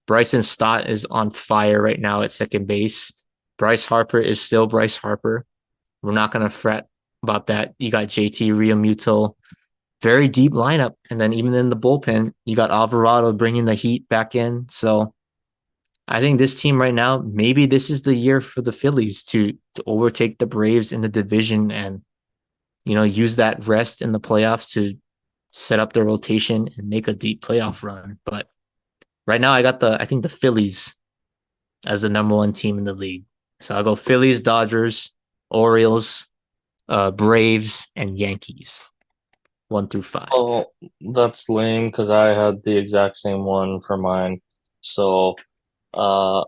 Bryson Stott is on fire right now at second base. Bryce Harper is still Bryce Harper. We're not going to fret about that. You got JT Realmuto, very deep lineup. And then even in the bullpen, you got Alvarado bringing the heat back in. So I think this team right now, maybe this is the year for the Phillies to overtake the Braves in the division and, use that rest in the playoffs to set up their rotation and make a deep playoff run. But right now I think the Phillies as the number 1 team in the league. So I'll go Phillies, Dodgers, Orioles, Braves, and Yankees. 1 through 5. Oh, that's lame because I had the exact same one for mine. So, uh,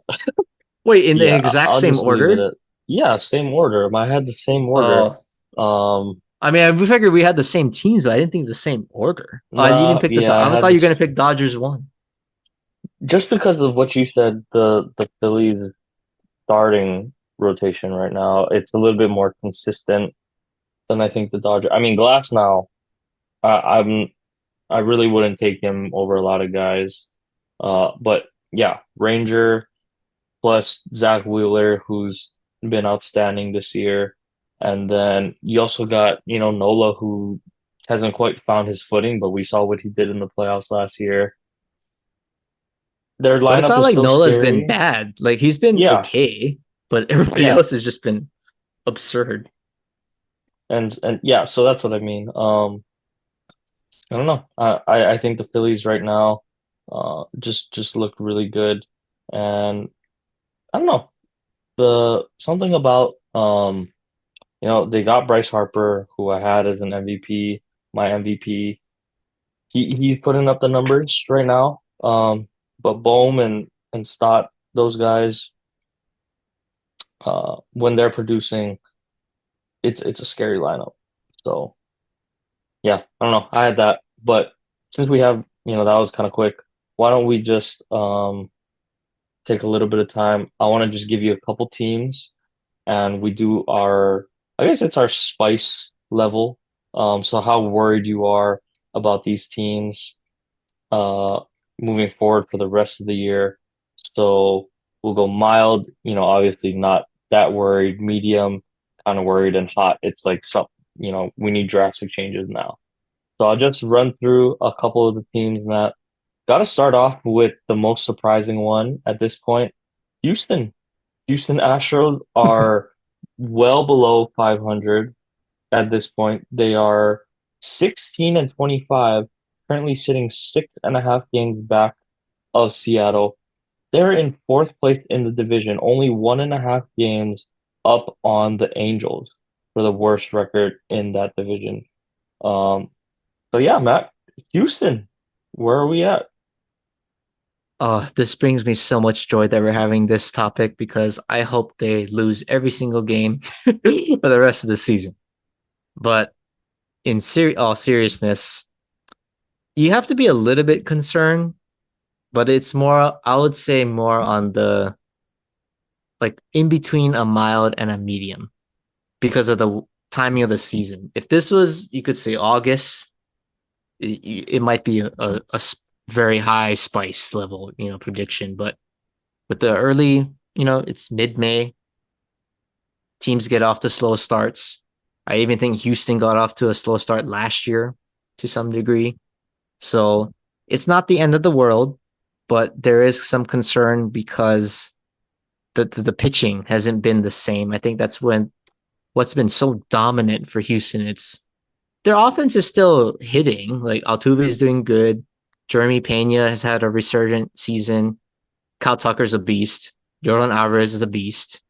Wait, in the yeah, exact I'll same just leave it order? at yeah, same order. I had the same order. Oh, Um, I mean, we figured we had the same teams, but I didn't think the same order. You didn't nah, pick yeah, I I had thought you were gonna this pick Dodgers 1. just because of what you said. The Phillies starting rotation right now, it's a little bit more consistent than I think the Dodgers. I mean, Glass now, I'm I really wouldn't take him over a lot of guys. But yeah, Ranger plus Zach Wheeler, who's been outstanding this year. And then you also got, Nola, who hasn't quite found his footing, but we saw what he did in the playoffs last year. Their But it's lineup not is like still Nola's been scary. bad. Like he's been Yeah, okay, but everybody yeah. else has just been absurd. And yeah, so that's what I mean. I don't know. I think the Phillies right now just look really good. And I don't know. The something about they got Bryce Harper, who I had as an MVP, my MVP. he's putting up the numbers right now. But Bohm and Stott, those guys, when they're producing, it's a scary lineup. So yeah, I don't know. I had that, but since we have, that was kind of quick. Why don't we just take a little bit of time? I want to just give you a couple teams, and we do our, I guess it's our spice level. So how worried you are about these teams uh moving forward for the rest of the year. So we'll go mild, obviously not that worried, medium, kind of worried, and hot. It's like we need drastic changes now. So I'll just run through a couple of the teams that got to start off with the most surprising one at this point. Houston. Houston Astros are well below 500 at this point. They are 16 and 25, currently sitting 6.5 games back of Seattle. They're in fourth place in the division, only 1.5 games up on the Angels for the worst record in that division. Um, so yeah, Matt, Houston, where are we at? This brings me so much joy that we're having this topic because I hope they lose every single game for the rest of the season. But in all seriousness, you have to be a little bit concerned, but it's more, I would say, more on the like in between a mild and a medium because of the timing of the season. If this was, you could say August, it might be a very high spice level, prediction. But with the early, it's mid-May, teams get off to slow starts. I even think Houston got off to a slow start last year to some degree. So it's not the end of the world, but there is some concern because the pitching hasn't been the same. I think that's when what's been so dominant for Houston. It's their offense is still hitting. Like Altuve is doing good. Jeremy Pena has had a resurgent season. Kyle Tucker's a beast. Jordan Alvarez is a beast.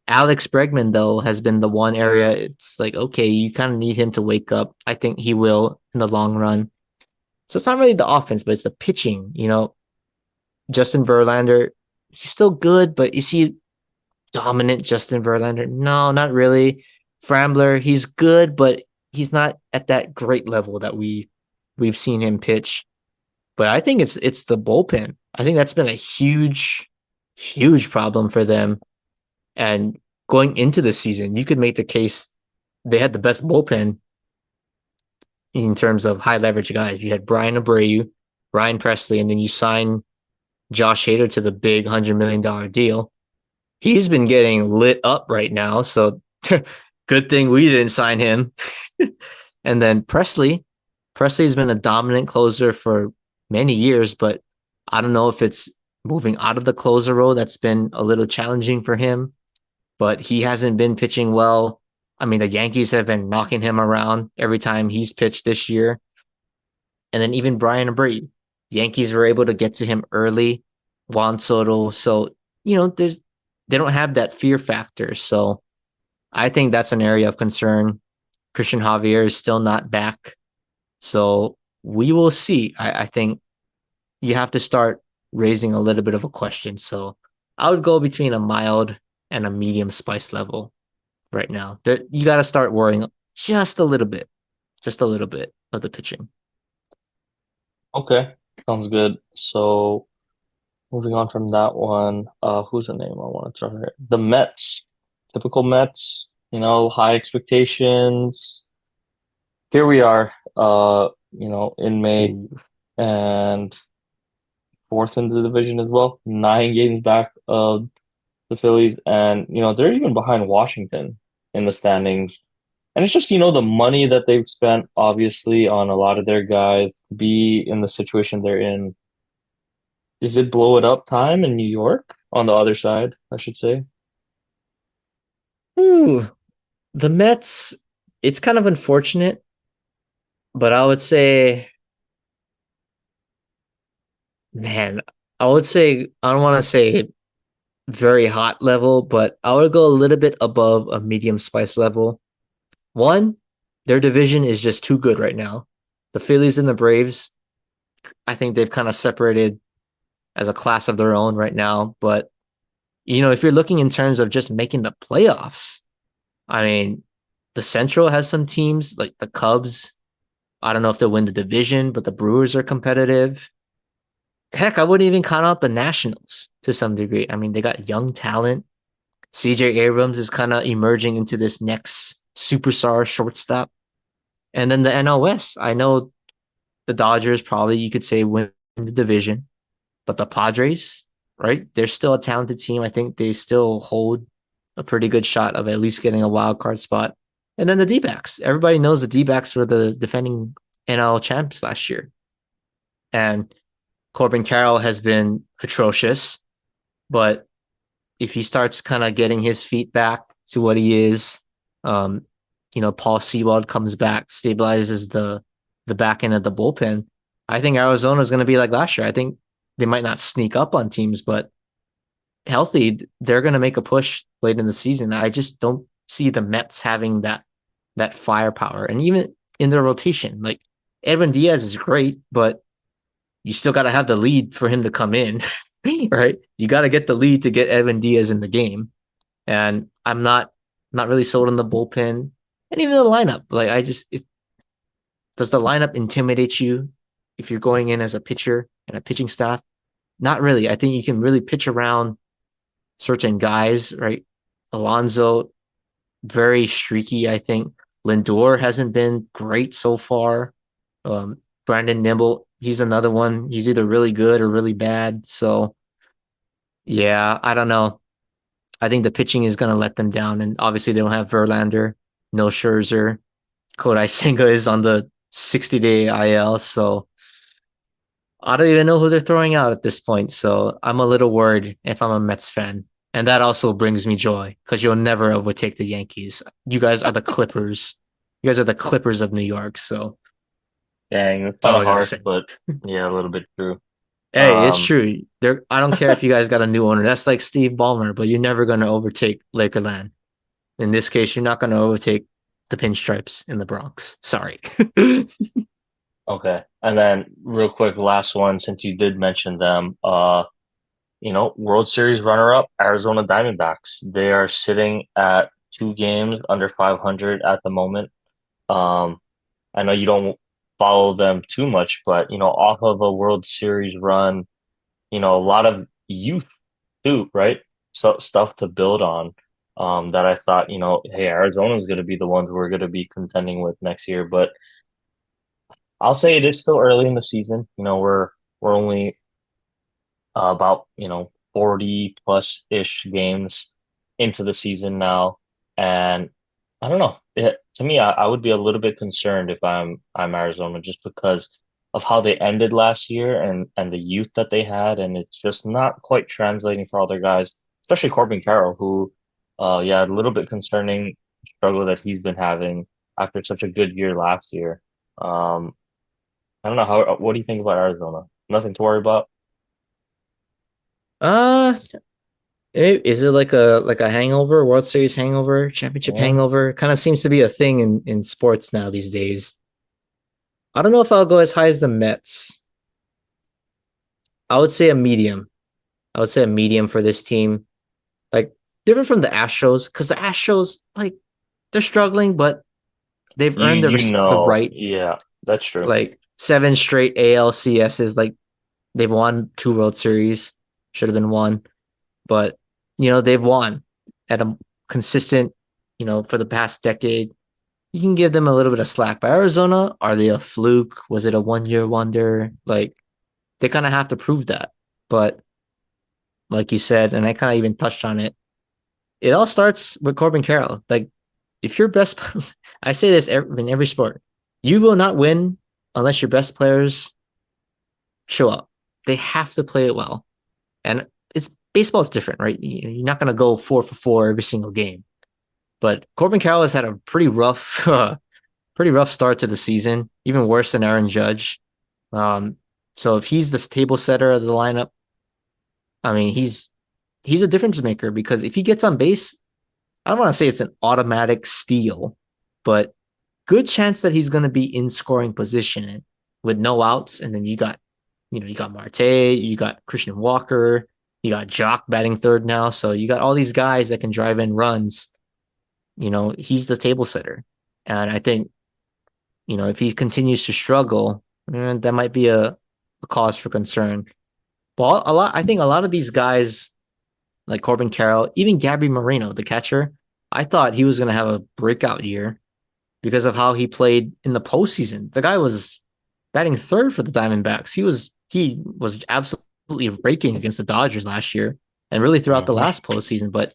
Alex Bregman, though, has been the one area it's like, okay, you kind of need him to wake up. I think he will in the long run. So it's not really the offense, but it's the pitching. Justin Verlander, he's still good, but is he dominant Justin Verlander? No, not really. Frambler, he's good, but he's not at that great level that we've seen him pitch. But I think it's the bullpen. I think that's been a huge problem for them. And going into the season, you could make the case they had the best bullpen in terms of high leverage guys. You had Brian Abreu, Ryan Presley, and then you sign Josh Hader to the big $100 million deal. He's been getting lit up right now, so good thing we didn't sign him. And then Presley's been a dominant closer for many years, but I don't know if it's moving out of the closer role that's been a little challenging for him. But he hasn't been pitching well. I mean, the Yankees have been knocking him around every time he's pitched this year. And then even Brian Abreu, Yankees were able to get to him early. Juan Soto, so they don't have that fear factor. So I think that's an area of concern. Christian Javier is still not back. So we will see. I think you have to start raising a little bit of a question. So I would go between a mild and a medium spice level right now. You got to start worrying just a little bit of the pitching. Okay, sounds good. So moving on from that one, who's the name I want to throw here? The Mets, typical Mets, high expectations. Here we are, in May and fourth in the division as well, 9 games back of the Phillies, and they're even behind Washington in the standings. And it's just, the money that they've spent obviously on a lot of their guys to be in the situation they're in. Is it blow it up time in New York on the other side, I should say? Ooh, the Mets, it's kind of unfortunate, but I would say, man, I would say, I don't want to say very hot level, but I would go a little bit above a medium spice level. One, their division is just too good right now. The Phillies and the Braves, I think they've kind of separated as a class of their own right now. But, if you're looking in terms of just making the playoffs, I mean, the Central has some teams like the Cubs. I don't know if they'll win the division, but the Brewers are competitive. Heck, I wouldn't even count out the Nationals to some degree. I mean, they got young talent. CJ Abrams is kind of emerging into this next superstar shortstop. And then the NL West. I know the Dodgers probably you could say win the division, but the Padres, right? They're still a talented team. I think they still hold a pretty good shot of at least getting a wild card spot. And then the D-backs. Everybody knows the D-backs were the defending NL champs last year. And Corbin Carroll has been atrocious, but if he starts kind of getting his feet back to what he is, um, Paul Sewald comes back, stabilizes the back end of the bullpen. I think Arizona is going to be like last year. I think they might not sneak up on teams, but healthy, they're going to make a push late in the season. I just don't see the Mets having that firepower, and even in their rotation, like Edwin Diaz is great, but you still got to have the lead for him to come in, right? You got to get the lead to get Edwin Diaz in the game, and I'm not really sold on the bullpen and even the lineup. Like does the lineup intimidate you if you're going in as a pitcher and a pitching staff? Not really. I think you can really pitch around certain guys, right? Alonso, very streaky, I think. Lindor hasn't been great so far. Brandon Nimble, he's another one. He's either really good or really bad. So, yeah, I don't know. I think the pitching is going to let them down. And obviously, they don't have Verlander, no Scherzer. Kodai Senga is on the 60-day IL. So, I don't even know who they're throwing out at this point. So, I'm a little worried if I'm a Mets fan. And that also brings me joy because you'll never overtake the Yankees. You guys are the Clippers. You guys are the Clippers of New York. So, Dang, it's that's kind all of I got to harsh, say. but yeah, a little bit true. Hey, it's Um, true. I don't care if you guys got a new owner. That's like Steve Ballmer, but you're never going to overtake Lakerland. In this case, you're not going to overtake the Pinstripes in the Bronx. Sorry. okay. And then real quick, last one, since you did mention them, World Series runner-up, Arizona Diamondbacks. They are sitting at 2 games under 500 at the moment. Um, I know you don't follow them too much, but off of a World Series run, a lot of youth too, right? So stuff to build on. That I thought, hey, Arizona is going to be the ones we're going to be contending with next year. But I'll say it is still early in the season. We're only about 40 plus ish games into the season now, and I don't know. To me, I would be a little bit concerned if I'm Arizona just because of how they ended last year and the youth that they had, and it's just not quite translating for other guys, especially Corbin Carroll, who, yeah, a little bit concerning struggle that he's been having after such a good year last year. Um, I don't know how. What do you think about Arizona? Nothing to worry about. uh, is it like a hangover, World Series hangover, championship Yeah. hangover? Kind of seems to be a thing in sports now these days. I don't know if I'll go as high as the Mets. I would say a medium. I would say a medium for this team. Like different from the Astros, because the Astros, like, they're struggling, but they've You earned you the know, right. yeah, that's true. Like seven straight ALCSs. Like they've won two World Series. Should have been one, but they've won at a consistent. For the past decade, you can give them a little bit of slack. But Arizona, are they a fluke? Was it a 1 year wonder? Like they kind of have to prove that. But like you said, and I kind of even touched on it, it all starts with Corbin Carroll. Like if your best, I say this in every sport, you will not win unless your best players show up. They have to play it well, and it's baseball is different, right? You're not going to go 4 for 4 every single game. But Corbin Carroll has had a pretty rough start to the season, even worse than Aaron Judge. Um, so if he's the table setter of the lineup, I mean he's a difference maker because if he gets on base, I don't want to say it's an automatic steal, but good chance that he's going to be in scoring position with no outs. And then you got Marte, you got Christian Walker, you got Jock batting third now. So you got all these guys that can drive in runs. He's the table setter. And I think, if he continues to struggle, that might be a cause for concern. But I think a lot of these guys, like Corbin Carroll, even Gabby Moreno, the catcher, I thought he was going to have a breakout year because of how he played in the postseason. The guy was batting third for the Diamondbacks. He was absolutely raking against the Dodgers last year and really throughout the Mhm. last postseason. But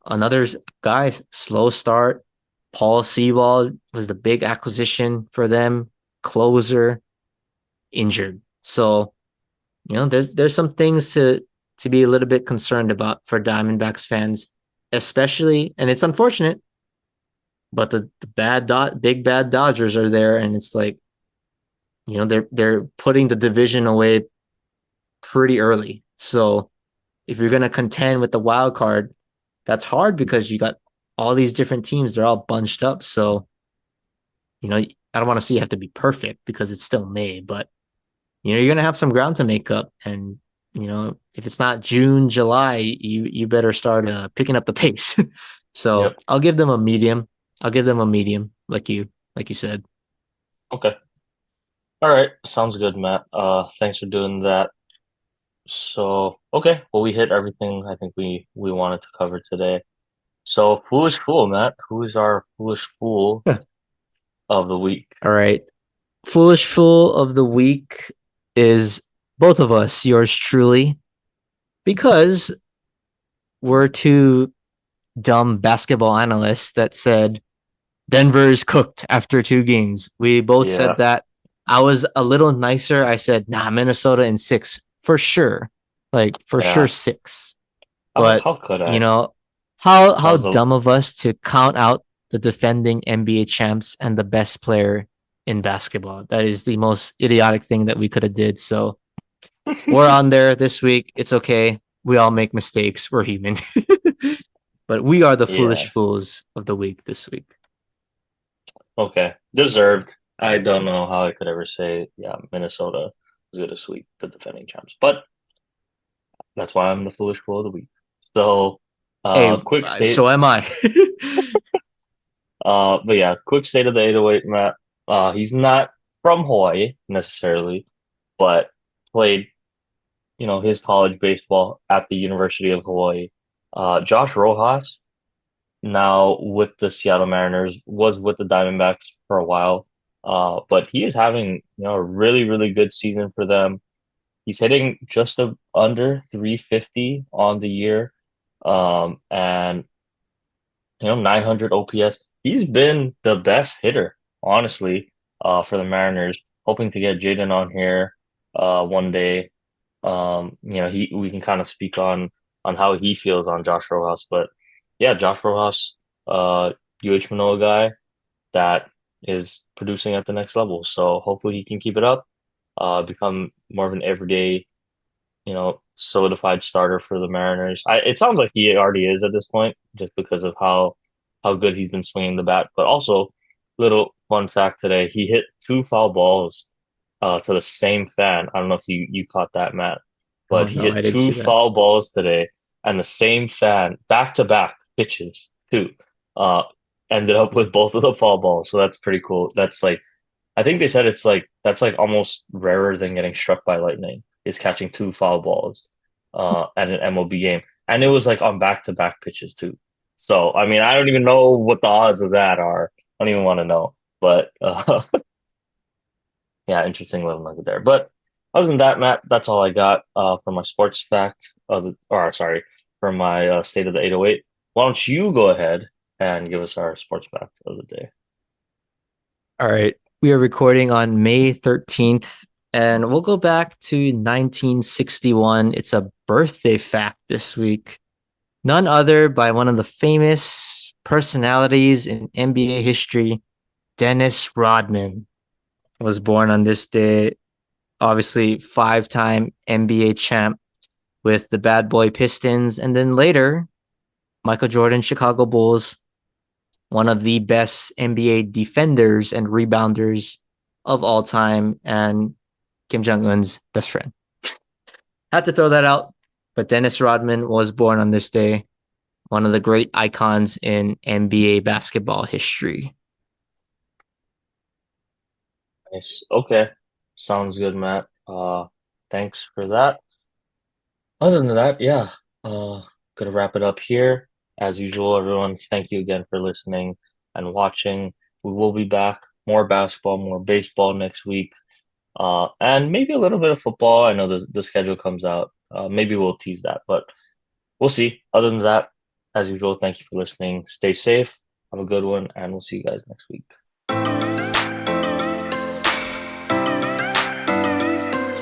another guy, slow start. Paul Sewald was the big acquisition for them. Closer, injured. So, there's some things to be a little bit concerned about for Diamondbacks fans, especially, and it's unfortunate, but the big bad Dodgers are there, and it's like, they're putting the division away pretty early. So if you're gonna contend with the wild card, that's hard because you got all these different teams, they're all bunched up. So, I don't want to see you have to be perfect because it's still May, but you're gonna have some ground to make up. And if it's not June, July, you better start picking up the pace. So Yep. I'll give them a medium. I'll give them a medium, like you said. Okay. All right. Sounds good, Matt. Thanks for doing that. So, okay. Well, we hit everything I think we wanted to cover today. So, foolish fool, Matt. Who is our foolish fool of the week? All right. Foolish fool of the week is both of us, yours truly, because we're two dumb basketball analysts that said Denver is cooked after 2 games. We both said Yeah. that. I was a little nicer. I said, nah, Minnesota in 6 for sure. Like for sure Yeah. 6. How But how could you I? know, how That was dumb of us to count out the defending NBA champs and the best player in basketball. That is the most idiotic thing that we could have did. So we're a on there this week. It's okay. We all make mistakes. We're human. But we are the foolish Yeah. fools of the week this week. Okay. Deserved. I don't know how I could ever say, yeah, Minnesota was going to sweep the defending champs, but that's why I'm the foolish fool of the week. So, Hey, quick state. so am I. But yeah, quick state of the 808, Matt. He's not from Hawaii necessarily, but played, his college baseball at the University of Hawaii. Josh Rojas, now with the Seattle Mariners, was with the Diamondbacks for a while. But he is having, a really, really good season for them. He's hitting just under 350 on the year. And 900 OPS. He's been the best hitter, honestly, for the Mariners. Hoping to get Jaden on here one day. We can kind of speak on how he feels on Josh Rojas, but yeah, Josh Rojas, UH Manoa guy that is producing at the next level. So hopefully he can keep it up, become more of an everyday, solidified starter for the Mariners. It sounds like he already is at this point, just because of how good he's been swinging the bat. But also, little fun fact today, he hit 2 foul balls to the same fan. I don't know if you caught that, Matt, Oh but he no, hit I didn't two see that. foul balls today, and the same fan back to back pitches too. Uh, Ended up with both of the foul balls, so that's pretty cool. That's like I think they said it's like that's like almost rarer than getting struck by lightning is catching 2 foul balls at an MLB game. And it was like on back to back pitches too. So I mean I don't even know what the odds of that are. I don't even want to know. But yeah, interesting little nugget there. But other than that, Matt, that's all I got for my sports fact or sorry, for my state of the 808. Why don't you go ahead and give us our sports fact of the day? All right. We are recording on May 13th, and we'll go back to 1961. It's a birthday fact this week. None other by one of the famous personalities in NBA history, Dennis Rodman, was born on this day. Obviously, 5-time NBA champ with the Bad Boy Pistons, and then later, Michael Jordan, Chicago Bulls. one of the best NBA defenders and rebounders of all time, and Kim Jong Un's best friend. Had to throw that out. But Dennis Rodman was born on this day, one of the great icons in NBA basketball history. Nice. Okay. Sounds good, Matt. Thanks for that. Other than that, yeah, gonna wrap it up here. As usual, everyone, thank you again for listening and watching. We will be back. More basketball, more baseball next week. And maybe a little bit of football. I know the schedule comes out. Maybe we'll tease that, but we'll see. Other than that, as usual, thank you for listening. Stay safe. Have a good one, and we'll see you guys next week.